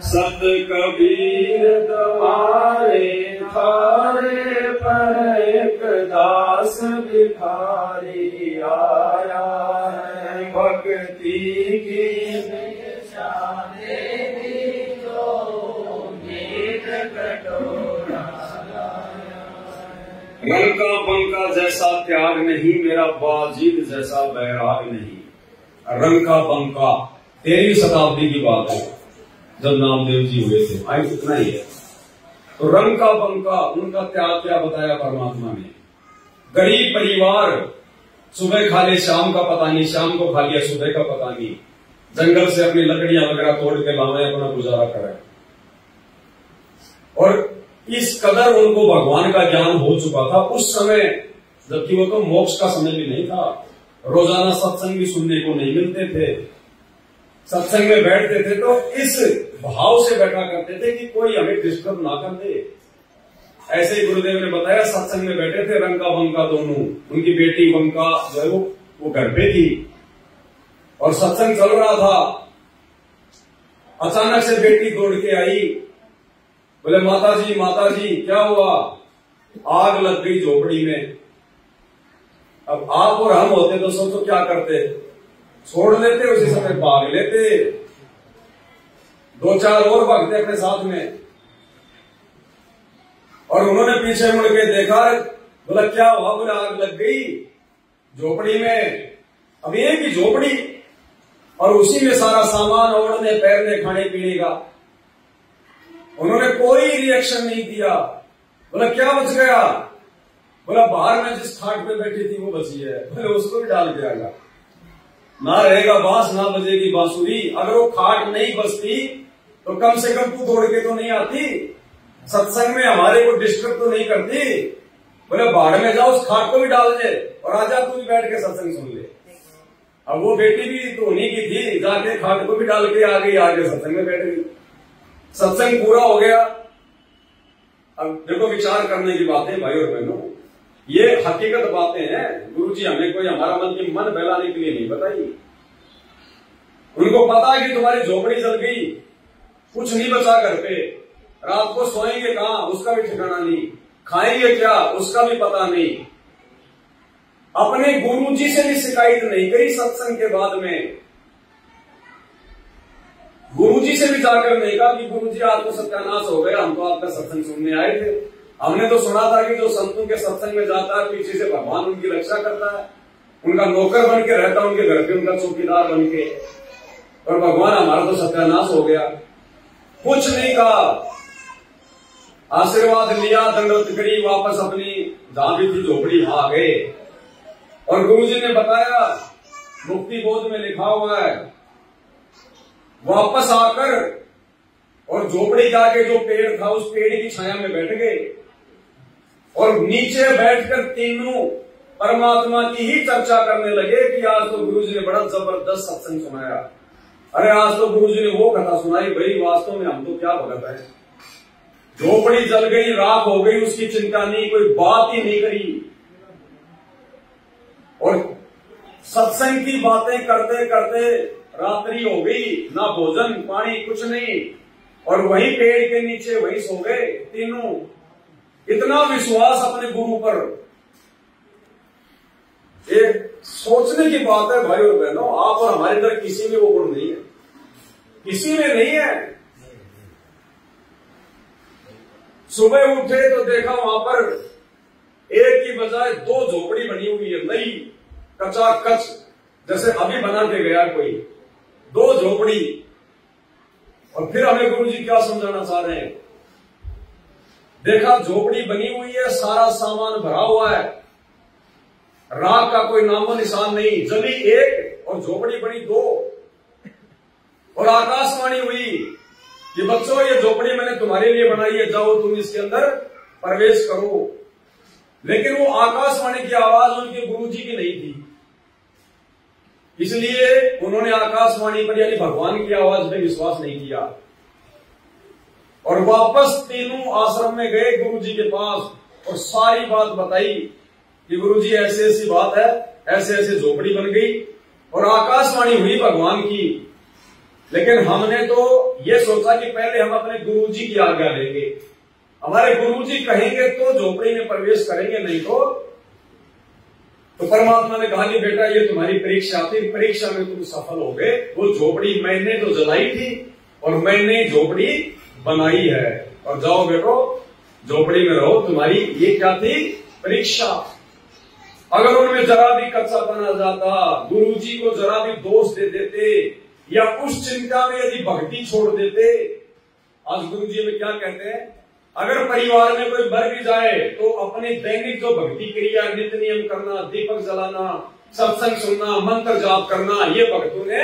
सत कबीर द्वारे थारे पर एक दास भिखारी आया है। भक्ति की रंका बंका जैसा त्याग नहीं, मेरा बाजीद जैसा बैराग नहीं। रंका बंका 13वीं शताब्दी की बात है, जब नामदेव जी हुए थे, आज इतना ही है। तो रंका बंका उनका त्याग क्या बताया परमात्मा ने। गरीब परिवार, सुबह खा ले शाम का पता नहीं, शाम को खा लिया सुबह का पता नहीं, जंगल से अपनी लकड़ियां वगैरह तोड़ के लावे, अपना गुजारा करे। और इस कदर उनको भगवान का ज्ञान हो चुका था उस समय, जबकि वो तो मोक्ष का समय भी नहीं था। रोजाना सत्संग भी सुनने को नहीं मिलते थे। सत्संग में बैठते थे तो इस भाव से बैठा करते थे कि कोई हमें डिस्टर्ब ना कर दे। ऐसे ही गुरुदेव ने बताया, सत्संग में बैठे थे रंका बंका दोनों, उनकी बेटी बंका जो है वो घर पे थी और सत्संग चल रहा था। अचानक से बेटी दौड़ के आई, बोले माता जी क्या हुआ? आग लग गई झोपड़ी में। अब आप और हम होते तो सोचो क्या करते, छोड़ देते, उसी समय भाग लेते, 2-4 और भागते अपने साथ में। और उन्होंने पीछे मुड़ के देखा, बोला क्या हुआ? बोला आग लग गई झोपड़ी में। अब एक ही झोपड़ी और उसी में सारा सामान, ओढ़ने पैरने खाने पीने का। उन्होंने कोई रिएक्शन नहीं दिया। बोला क्या बच गया? बोला बाहर में जिस खाट पे बैठी थी वो बची है। बोले उसको भी डाल के आएगा, ना रहेगा बांस ना बजेगी बांसुरी। अगर वो खाट नहीं बचती तो कम से कम तू दौड़ के तो नहीं आती, सत्संग में हमारे को डिस्टर्ब तो नहीं करती। बोले बाहर में जाओ, उस खाट को भी डाल दे और आजा तू भी बैठ के सत्संग सुन ले। अब वो बेटी भी तो उन्हीं की थी, जाके खाट को भी डाल के आ गई, आगे सत्संग में बैठ गई। सत्संग पूरा हो गया। अब देखो विचार करने की बात है भाई और बहनों, ये हकीकत बातें हैं। गुरुजी हमें कोई हमारा मन बहलाने के लिए नहीं बताई। उनको पता है कि तुम्हारी झोपड़ी जल गई, कुछ नहीं बचा घर पे, रात को सोएंगे कहां उसका भी ठिकाना नहीं, खाएंगे क्या उसका भी पता नहीं। अपने गुरुजी से भी शिकायत नहीं करी सत्संग के बाद में, गुरुजी से भी जाकर नहीं कहा कि गुरुजी आज तो सत्यानाश हो गया, हम तो आपका सत्संग सुनने आए थे, हमने तो सुना था कि जो संतों के सत्संग में जाता है पीछे से भगवान उनकी रक्षा करता है, उनका नौकर बन के रहता है उनके घर पे, उनका चौकीदार बन के, और भगवान हमारा तो सत्यानाश हो गया। कुछ नहीं कहा, आशीर्वाद लिया, दंडवत करी, वापस अपनी जहां भी थी झोपड़ी वहां आ गए। और गुरुजी ने बताया, मुक्ति बोध में लिखा हुआ है, वापस आकर और झोपड़ी के आगे जो पेड़ था उस पेड़ की छाया में बैठ गए और नीचे बैठकर तीनों परमात्मा की ही चर्चा करने लगे कि आज तो गुरुजी ने बड़ा जबरदस्त सत्संग सुनाया। अरे आज तो गुरुजी ने वो कथा सुनाई, भाई वास्तव में हम तो क्या भगत है, झोपड़ी जल गई, राख हो गई, उसकी चिंता नहीं, कोई बात ही नहीं करी। और सत्संग की बातें करते करते रात्रि हो गई, ना भोजन पानी कुछ नहीं, और वही पेड़ के नीचे वही सो गए तीनों। इतना विश्वास अपने गुरु पर। एक सोचने की बात है भाई और बहनों, आप और हमारे अंदर किसी में वो गुण नहीं है, किसी में नहीं है। सुबह उठे तो देखा वहां पर एक की बजाय दो झोपड़ी बनी हुई है, नई कचाकच, जैसे अभी बना के गया कोई, दो झोपड़ी। और फिर हमें गुरुजी क्या समझाना चाह रहे हैं, देखा झोपड़ी बनी हुई है, सारा सामान भरा हुआ है, राख का कोई नामो निशान नहीं, जली एक और झोपड़ी बनी दो। और आकाशवाणी हुई कि बच्चों ये झोपड़ी मैंने तुम्हारे लिए बनाई है, जाओ तुम इसके अंदर प्रवेश करो। लेकिन वो आकाशवाणी की आवाज उनके गुरुजी की नहीं थी, इसलिए उन्होंने आकाशवाणी पर यानी भगवान की आवाज में विश्वास नहीं किया और वापस तीनों आश्रम में गए गुरुजी के पास और सारी बात बताई कि गुरुजी ऐसी ऐसी बात है, ऐसे ऐसे झोपड़ी बन गई और आकाशवाणी हुई भगवान की। लेकिन हमने तो ये सोचा कि पहले हम अपने गुरुजी की आज्ञा लेंगे, हमारे गुरुजी कहेंगे तो झोपड़ी में प्रवेश करेंगे, नहीं तो परमात्मा ने कहा कि बेटा ये तुम्हारी परीक्षा थी, परीक्षा में तुम सफल हो गए। वो झोपड़ी मैंने तो जलाई थी और मैंने झोपड़ी बनाई है, और जाओ बेटो झोपड़ी में रहो, तुम्हारी ये क्या थी परीक्षा। अगर उनमें जरा भी कच्चापन आ जाता, गुरुजी को जरा भी दोष दे देते या उस चिंता में यदि भक्ति छोड़ देते, आज गुरुजी में क्या कहते हैं, अगर परिवार में कोई मर भी जाए तो अपनी दैनिक जो भक्ति क्रिया, नित्य नियम करना, दीपक जलाना, सत्संग सुनना, मंत्र जाप करना, ये भक्तों ने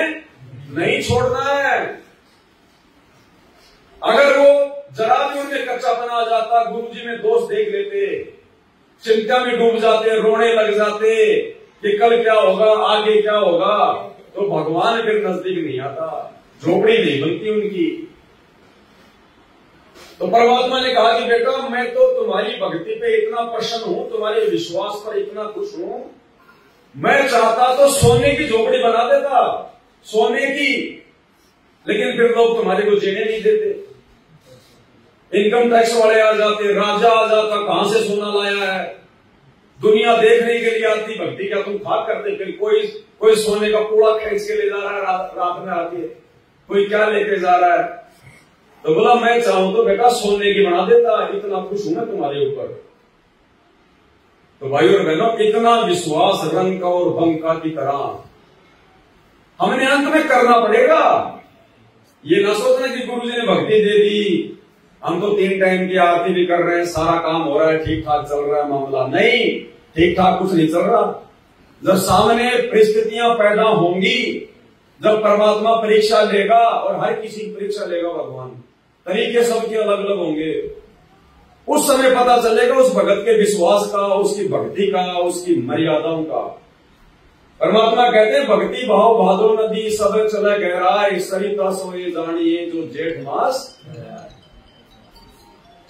नहीं छोड़ना है। अगर वो जरा भी उनमें कच्चापन आ जाता, गुरुजी में दोष देख लेते, चिंता में डूब जाते, रोने लग जाते कि कल क्या होगा, आगे क्या होगा, तो भगवान फिर नजदीक नहीं आता, झोपड़ी नहीं बनती उनकी। तो परमात्मा ने कहा कि बेटा मैं तो तुम्हारी भक्ति पे इतना प्रसन्न हूं, तुम्हारे विश्वास पर इतना खुश हूं, मैं चाहता तो सोने की झोपड़ी बना देता, सोने की, लेकिन फिर लोग तुम्हारे को जीने नहीं देते, इनकम टैक्स वाले आ जाते, राजा आ जाता, कहां से सोना लाया है, दुनिया देखने के लिए आती, भक्ति क्या तुम खाक करते, फिर कोई सोने का पूरा खींच के ले जा रहा है रात में आके, कोई क्या लेके जा रहा है। तो बोला मैं चाहूं तो बेटा सोने की बना देता, इतना खुश हूं मैं तुम्हारे ऊपर। तो भाई और बहनों, इतना विश्वास रंग और बंका की तरह हमने अंत में करना पड़ेगा। ये ना सोचना कि गुरुजी ने भक्ति दे दी, हम तो 3 टाइम की आरती भी कर रहे हैं, सारा काम हो रहा है, ठीक ठाक चल रहा है मामला। नहीं, ठीक ठाक कुछ नहीं चल रहा। जब सामने परिस्थितियां पैदा होंगी, जब परमात्मा परीक्षा लेगा, और हर किसी की परीक्षा लेगा भगवान, तरीके सबके अलग अलग होंगे, उस समय पता चलेगा उस भगत के विश्वास का, उसकी भक्ति का, उसकी मर्यादाओं का। परमात्मा कहते हैं भक्ति भाव भादो नदी सब चले गहराए, सरिता सोए जानिए जो जेठ मास।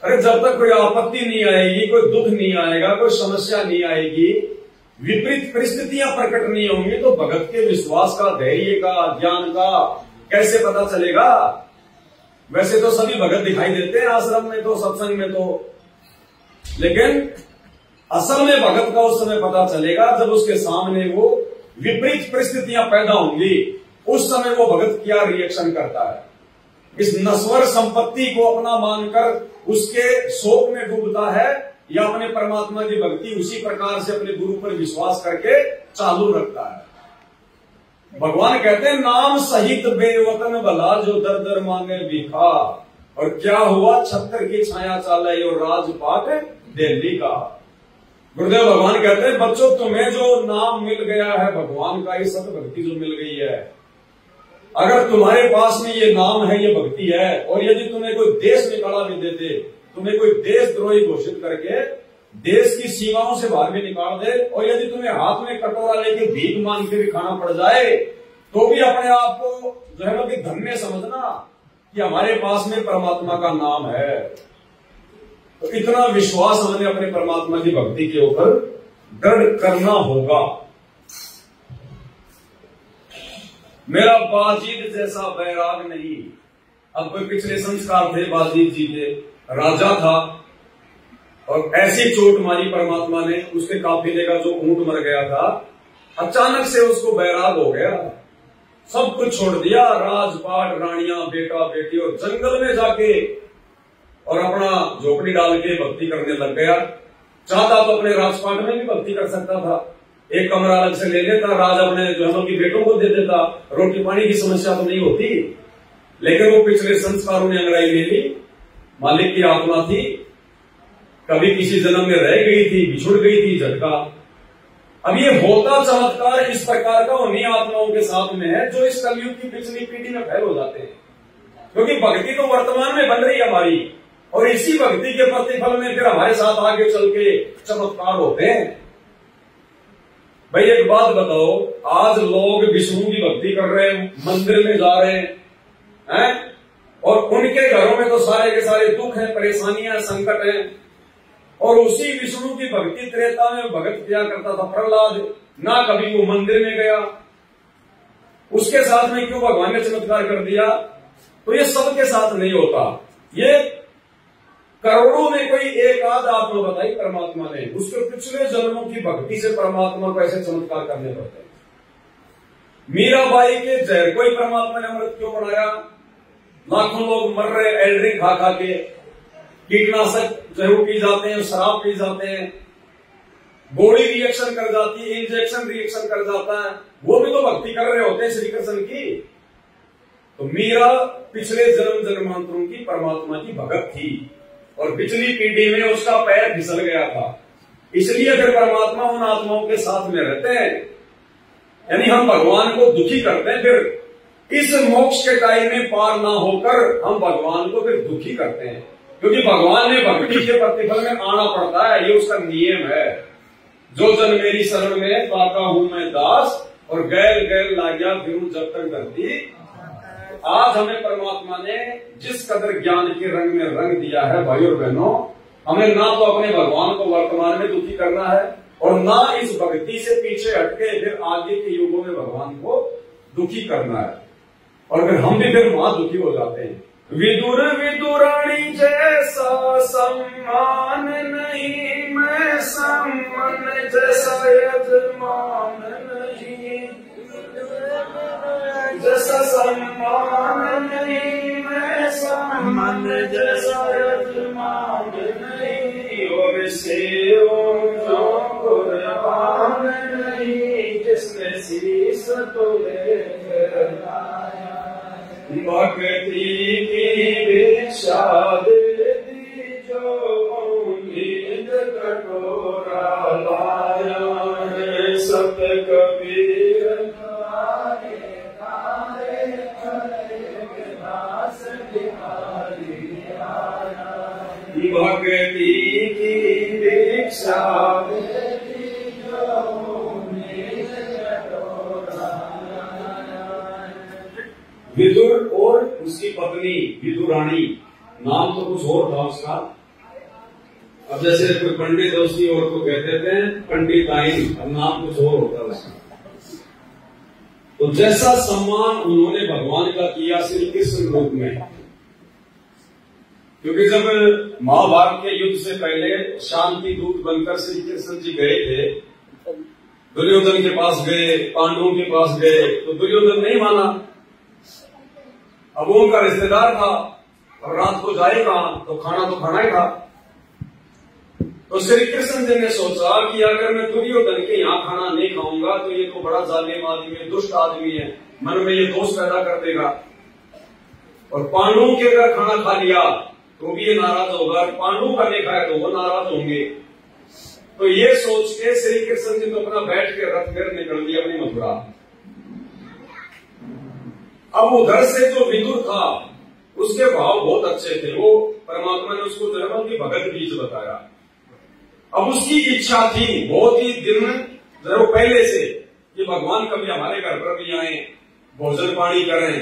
अरे जब तक कोई आपत्ति नहीं आएगी, कोई दुख नहीं आएगा, कोई समस्या नहीं आएगी, विपरीत परिस्थितियां प्रकट नहीं होंगी, तो भगत के विश्वास का, धैर्य का, ज्ञान का कैसे पता चलेगा? वैसे तो सभी भगत दिखाई देते हैं आश्रम में तो, सत्संग में तो, लेकिन असल में भगत का उस समय पता चलेगा जब उसके सामने वो विपरीत परिस्थितियां पैदा होंगी। उस समय वो भगत क्या रिएक्शन करता है। इस नश्वर संपत्ति को अपना मानकर उसके शोक में डूबता है, या अपने परमात्मा की भक्ति उसी प्रकार से अपने गुरु पर विश्वास करके चालू रखता है। भगवान कहते हैं नाम सहित बेवतन भला जो दर दर मांगे भिखा, और क्या हुआ छत्र की छाया चाले और राजपाट दिल्ली का। गुरुदेव भगवान कहते हैं बच्चों तुम्हें जो नाम मिल गया है भगवान का, ये सत भक्ति जो मिल गई है, अगर तुम्हारे पास में ये नाम है, ये भक्ति है, और यदि तुम्हें कोई देश निकाला भी देते, तुम्हें कोई देशद्रोही घोषित करके देश की सीमाओं से बाहर भी निकाल दे, और यदि तुम्हें हाथ में कटोरा लेके भीख मांग के भी खाना पड़ जाए, तो भी अपने आप को जो है ना कि धन्य समझना कि हमारे पास में परमात्मा का नाम है। तो इतना विश्वास हमें अपने परमात्मा की भक्ति के ऊपर दृढ़ करना होगा। मेरा बाजीद जैसा बैराग नहीं। अब कोई पिछले संस्कार थे बाजीद जी के, राजा था, और ऐसी चोट मारी परमात्मा ने, उसके काफिले का जो ऊंट मर गया था, अचानक से उसको बैराग हो गया, सब कुछ छोड़ दिया, राजपाट, रानियां, बेटा बेटी, और जंगल में जाके और अपना झोपड़ी डाल के भक्ति करने लग गया। चाहता तो अपने राजपाट में भी भक्ति कर सकता था, एक कमरा अलग से ले लेता, राज अपने जो है कि बेटों को दे देता, रोटी पानी की समस्या तो नहीं होती। लेकिन वो पिछले संस्कारों ने अंगड़ाई ले ली, मालिक की आत्मा थी, कभी किसी जन्म में रह गई थी, बिछुड़ गई थी, झटका। अब ये होता चमत्कार इस प्रकार का उन्हीं आत्माओं के साथ में है जो इस कलयुग की पिछली पीढ़ी में फैल हो जाते हैं, क्योंकि भक्ति तो वर्तमान में बन रही है हमारी, और इसी भक्ति के प्रतिफल में फिर हमारे साथ आगे चल के चमत्कार होते हैं। भाई एक बात बताओ, आज लोग विष्णु की भक्ति कर रहे हैं, मंदिर में जा रहे हैं, और उनके घरों में तो सारे के सारे दुख हैं, परेशानियां, संकट हैं, और उसी विष्णु की भक्ति त्रेता में भगत किया करता था प्रहलाद, ना कभी वो मंदिर में गया, उसके साथ में क्यों भगवान ने चमत्कार कर दिया? तो ये सबके साथ नहीं होता, ये करोड़ों में कोई एक आध आत्मा बताई परमात्मा ने, उसके पिछले जन्मों की भक्ति से परमात्मा को ऐसे चमत्कार करने पड़ते हैं। मीराबाई के जहर को ही परमात्मा ने अमृत क्यों बनाया? लाखों लोग मर रहे एल्ड ड्रिंक खा खा के, कीटनाशक जहर पी जाते हैं, शराब पी जाते हैं, बॉडी रिएक्शन कर जाती है, इंजेक्शन रिएक्शन कर जाता है, वो भी तो भक्ति कर रहे होते हैं श्री कृष्ण की। तो मीरा पिछले जन्म जन्मांतरों की परमात्मा की भगत थी, और पिछली पीढ़ी में उसका पैर फिसल गया था, इसलिए फिर परमात्मा उन आत्माओं के साथ में रहते हैं। यानी हम भगवान को दुखी करते हैं, फिर इस मोक्ष के टाइम में पार ना होकर हम भगवान को फिर दुखी करते हैं, क्योंकि भगवान ने भक्ति के प्रतिफल में आना पड़ता है, ये उसका नियम है। जो जन मेरी शरण में पाता हूं मैं दास, और गैर गैर लाग्या फिरूं जब तक धरती। आज हमें परमात्मा ने जिस कदर ज्ञान के रंग में रंग दिया है भाई और बहनों, हमें ना तो अपने भगवान को वर्तमान में दुखी करना है, और ना इस भक्ति से पीछे हटके फिर आगे के युगों में भगवान को दुखी करना है, और फिर हम भी फिर वहां दुखी हो जाते हैं। विदुर विदुराणी जैसा सम्मान नहीं, मैं सम्मान जैसा यजमान नहीं, जैसा सम्मान नहीं, मैं सम्मान जैसा यजमान नहीं, और सेवों कुर्बान नहीं, जिसने शीस तुले भक्ति की भिक्षा दे दी जो उम्मीद कटोरा लाया है, सत कबीर भक्ति की भिक्षा दे दी जो उम्मीद कटोरा। विदुर और उसकी पत्नी विदुरानी, नाम तो कुछ और था उसका, अब जैसे कोई पंडित उसकी और को कहते थे पंडिताइन, अब नाम कुछ और होता है। तो जैसा सम्मान उन्होंने भगवान का किया श्री कृष्ण रूप में, क्योंकि जब महाभारत के युद्ध से पहले शांति दूत बनकर श्री कृष्ण जी गए थे, दुर्योधन के पास गए, पांडवों के पास गए, तो दुर्योधन नहीं माना। अब वो उनका रिश्तेदार था और रात को जाए कहां, तो खाना ही था। तो श्री कृष्ण जी ने सोचा कि अगर मैं दुर्योधन के यहाँ खाना नहीं खाऊंगा तो ये तो बड़ा जालिम आदमी है, दुष्ट आदमी है, मन में ये दोष पैदा कर देगा, और पांडवों के अगर खाना खा लिया तो भी ये नाराज होगा, पांडवों का नहीं खाया तो वो नाराज होंगे। तो ये सोच के श्री कृष्ण जी तो अपना बैठ के रथ फिर निकल दिया अपनी मथुरा। अब उधर से जो विदुर था उसके भाव बहुत अच्छे थे, वो परमात्मा ने उसको जन्म की भगत बीज बताया। अब उसकी इच्छा थी बहुत ही दिन जरूर पहले से कि भगवान कभी हमारे घर पर भी आए, भोजन पानी करें।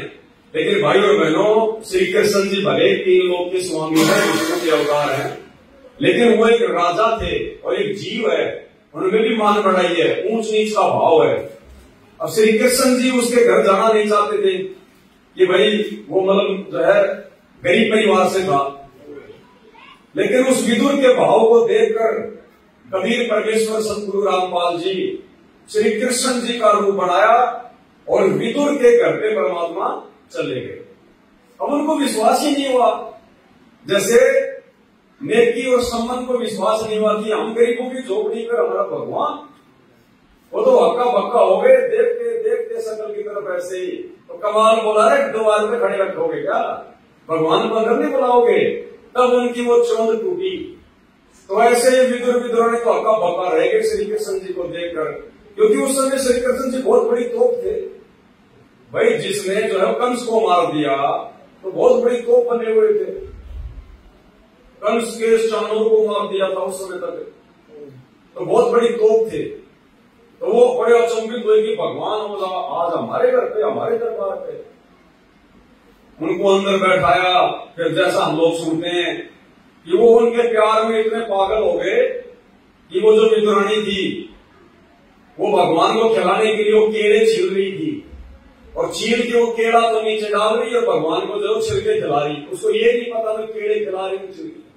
लेकिन भाई और बहनों, श्री कृष्ण जी भले 3 लोक के स्वामी है, विष्णु के अवतार है, लेकिन वो एक राजा थे और एक जीव है, उनमें भी मान बढ़ाई है, ऊंच नीच का भाव है। अब श्री कृष्ण जी उसके घर जाना नहीं चाहते थे कि भाई वो मतलब जो है गरीब परिवार से था, लेकिन उस विदुर के भाव को देखकर कबीर परमेश्वर सतगुरु रामपाल जी श्री कृष्ण जी का रूप बनाया और विदुर के घर पे परमात्मा चले गए। अब उनको विश्वास ही नहीं हुआ, जैसे नेकी और सम्मान को विश्वास नहीं हुआ कि हम गरीबों की झोपड़ी पर हमारा भगवान, वो तो हक्का बक्का हो गए, देखते देखते सकल की तरफ ऐसे ही। तो कमाल बोला है, द्वार पे खड़े रखोगे क्या, भगवान को अंदर नहीं बुलाओगे? तब उनकी वो चौंध टूटी। तो ऐसे ही विदुर ने तो हक्का बक्का रह गए श्री कृष्ण जी को देखकर, क्योंकि उस समय श्री कृष्ण जी बहुत बड़ी तोप थे। भाई जिसने जो है कंस को मार दिया तो बहुत बड़ी तोप बने हुए थे, कंस के चाणूर को मार दिया था उस समय तक, तो बहुत बड़ी तोप थे। तो वो बड़े अचंभित हुए कि भगवान आज हमारे घर पे, हमारे दरबार पे। उनको अंदर बैठाया। फिर जैसा हम लोग सुनते हैं कि वो उनके प्यार में इतने पागल हो गए कि वो जो विदुरानी थी वो भगवान को खिलाने के लिए वो केले छील रही थी, और छील के वो केला तो नीचे डाल रही और भगवान को जो छिलके खिला रही। उसको ये नहीं पता था केले खिला रही, छिलके।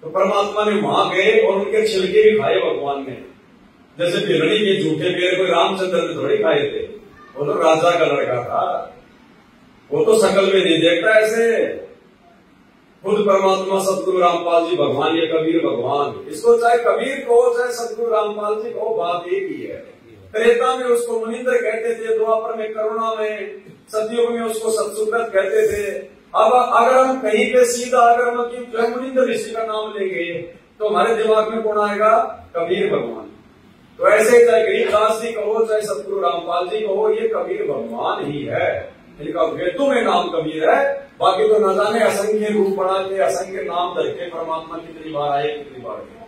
तो परमात्मा ने वहां गए और उनके छिलके भी खाए भगवान ने। जैसे बिरणी के झूठे पेड़ कोई रामचंद्र ने थोड़े खाए थे, वो तो राजा का लड़का था, वो तो शकल में नहीं देखता ऐसे। खुद परमात्मा सतगुरु रामपाल जी भगवान, ये कबीर भगवान, इसको चाहे कबीर कहो चाहे सतगुरु रामपाल जी कहो, बात एक ही है। त्रेता में उसको मुनिंद्र कहते थे, द्वापर में करुणा में, सतयुग में उसको सतसुब्रत कहते थे। अब अगर हम कहीं पे सीधा अगर हम मुनिंद्र ऋषि का नाम लेंगे तो हमारे दिमाग में कौन आएगा? कबीर भगवान। तो ऐसे चाहे गरीबदास जी कहो चाहे सतगुरु रामपाल जी कहो, ये कबीर भगवान ही है, इनका वेदों में नाम कबीर है। बाकी तो न जाने असंख्य रूप बना के असंख्य नाम धर के परमात्मा कितनी बार आए, कितनी बार गए।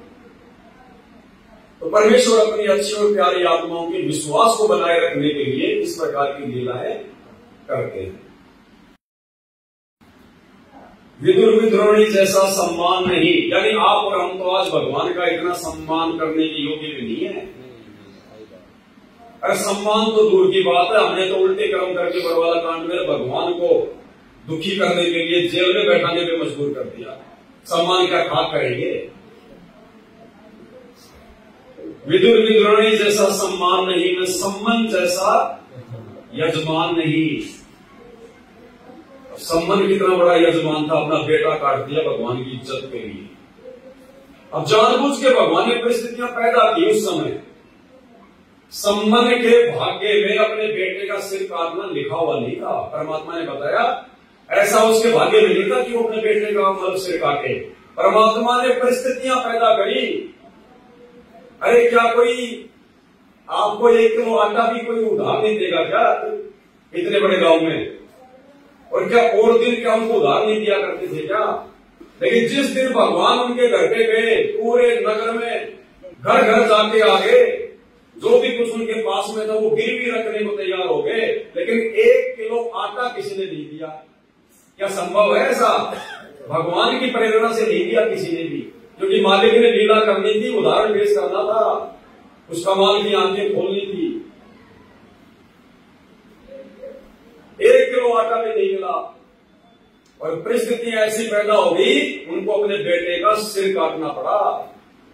तो परमेश्वर अपनी अच्छी और प्यारी आत्माओं के विश्वास को बनाए रखने के लिए इस प्रकार की लीलाएं करते हैं। विदुर विद्रोणी जैसा सम्मान नहीं, यानी आप और हम तो आज भगवान का इतना सम्मान करने के योग्य भी नहीं है। अरे सम्मान तो दूर की बात है, हमने तो उल्टे कर्म करके बरवाला कांड में भगवान को दुखी करने के लिए जेल में बैठाने पे मजबूर कर दिया। सम्मान क्या खाक करेंगे? विदुर विद्रोणी जैसा सम्मान नहीं, मैं सम्मान जैसा यजमान नहीं। सम्मान कितना बड़ा यजमान था, अपना बेटा काट दिया भगवान की इज्जत के लिए। अब जानबूझ के भगवान ने परिस्थितियां पैदा की उस समय। सम्मान के भाग्य में अपने बेटे का सिर काटना लिखा हुआ नहीं था। परमात्मा ने बताया ऐसा उसके भाग्य में नहीं था कि वो अपने बेटे का मतलब सिर काटे। परमात्मा ने परिस्थितियां पैदा करी। अरे क्या कोई आपको 1 किलो आटा भी कोई उधार नहीं देगा क्या इतने बड़े गांव में? और क्या और दिन क्या उनको उधार नहीं दिया करते थे क्या? लेकिन जिस दिन भगवान उनके घर पे गए, पूरे नगर में घर घर जाके आ गए, जो भी कुछ उनके पास में था वो गिरवी रखने को तैयार हो गए, लेकिन 1 किलो आटा किसी ने नहीं दिया। क्या संभव है ऐसा? भगवान की प्रेरणा से नहीं किया किसी ने भी, क्योंकि मालिक ने लीला करनी थी, उदाहरण पेश करना था, उस कमाल की आंखें खोलनी थी। 1 किलो आटा भी नहीं मिला और परिस्थितियां ऐसी पैदा हो गई, उनको अपने बेटे का सिर काटना पड़ा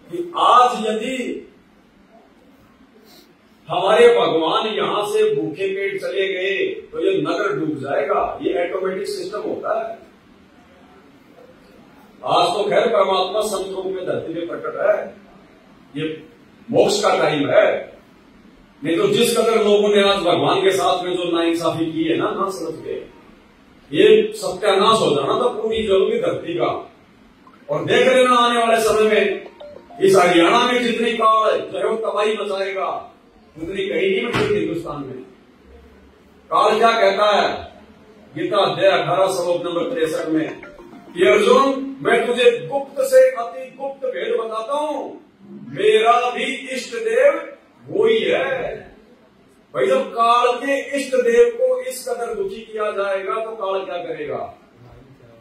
कि आज यदि हमारे भगवान यहां से भूखे पेट चले गए तो ये नगर डूब जाएगा। ये ऑटोमेटिक सिस्टम होता है। आज तो खैर परमात्मा संत रूप में धरती में प्रकट है, ये मोक्ष का टाइम है। नहीं तो जिस कदर लोगों ने आज भगवान के साथ में जो नाइंसाफी की है ना समझ के, ये सत्यानाश हो जाना था पूरी जगह की धरती का। और देख लेना आने वाले समय में इस हरियाणा में जितनी काल जो है वो तबाही मचाएगा, उतनी कहीं नहीं मचेगी हिंदुस्तान में। काल क्या कहता है गीता अध्याय 18 श्लोक नंबर 63 में कि अर्जुन, मैं तुझे गुप्त से अति गुप्त भेद बताता हूं, मेरा भी इष्ट देव वो ही है। भाई जब काल के इष्ट देव को इस कदर दुखी किया जाएगा तो काल क्या करेगा।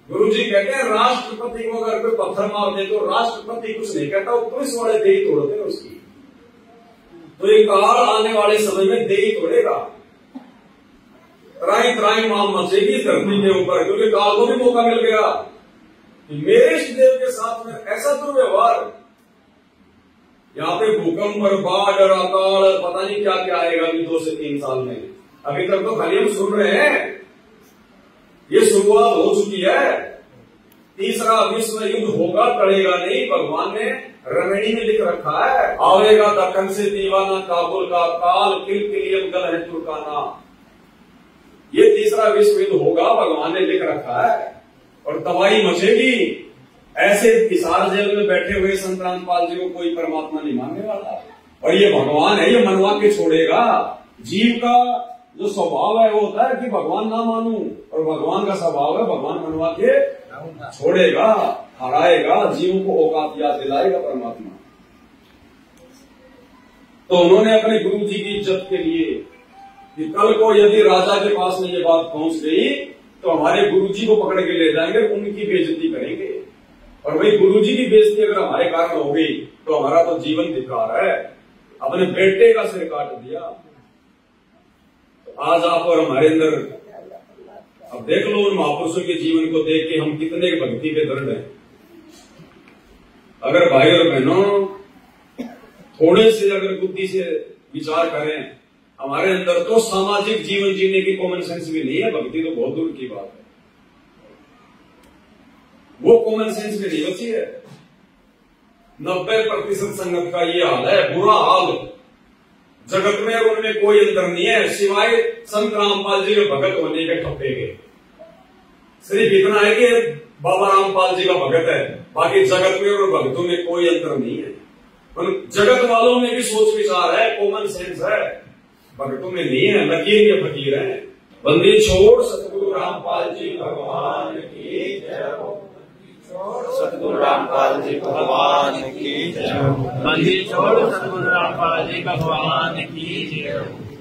गुरु जी कहते हैं राष्ट्रपति को अगर कोई पत्थर मार दे तो राष्ट्रपति कुछ नहीं कहता, वो पुलिस वाले दे ही तोड़ते हैं उसकी। तो ये काल आने वाले समय में दे ही तोड़ेगा। त्राई त्राई माम मचेगी धरती के ऊपर, क्योंकि काल को भी मौका मिल गया कि मेरे इष्ट देव के साथ में ऐसा दुर्व्यवहार, यहाँ पे भूकंप और बाढ़ और अकाल पता नहीं क्या क्या आएगा अभी 2 से 3 साल में। अभी तक तो खाली हम सुन रहे हैं, ये शुरुआत हो चुकी है। तीसरा विश्व युद्ध होगा, टलेगा नहीं। भगवान ने रमणी में लिख रखा है, आवेगा दक्कन से दीवाना काबुल का, काल किलकिलियम गल है तुर्काना। ये तीसरा विश्व युद्ध होगा, भगवान ने लिख रखा है और तबाही मचेगी। ऐसे हिसार जेल में बैठे हुए संत रामपाल जी को कोई परमात्मा नहीं मानने वाला, और ये भगवान है, ये मनवा के छोड़ेगा। जीव का जो स्वभाव है वो होता है कि भगवान ना मानूं, और भगवान का स्वभाव है भगवान मनवा के छोड़ेगा, हराएगा, जीव को औकात याद दिलाएगा परमात्मा। तो उन्होंने अपने गुरु जी की इज्जत के लिए कि कल को यदि राजा के पास में ये बात पहुंच गई तो हमारे गुरु जी को पकड़ के ले जाएंगे, उनकी बेइज्जती करेंगे। और भाई गुरु जी की बेइज्जती अगर हमारे कारण हो गई तो हमारा तो जीवन धिक्कार है, अपने बेटे का सिर काट दिया। तो आज आप और हमारे अंदर अब देख लो उन महापुरुषों के जीवन को देख के हम कितने भक्ति के दृढ़ हैं। अगर भाई और बहनों थोड़े से अगर बुद्धि से विचार करें, हमारे अंदर तो सामाजिक जीवन जीने की कॉमन सेंस भी नहीं है। भक्ति तो बहुत दूर की बात है, वो कॉमन सेंस भी नहीं बची है। 90% संगत का ये हाल है, बुरा हाल। जगत में और उनमें कोई अंतर नहीं है, सिवाय संत रामपाल जी के भगत होने के ठप्पे के। सिर्फ इतना है कि बाबा रामपाल जी का भगत है, बाकी जगत में और भगतों में कोई अंतर नहीं है। जगत वालों में भी सोच विचार है, कॉमन सेंस है, भगतों में नहीं है, लकीर के फकीर है। बंदी छोड़ सतगुरु रामपाल जी भगवान की जय हो। सतगुरु रामपाल जी भगवान की जय हो। बंदी छोड़ सतगुरु रामपाल जी भगवान की जय हो।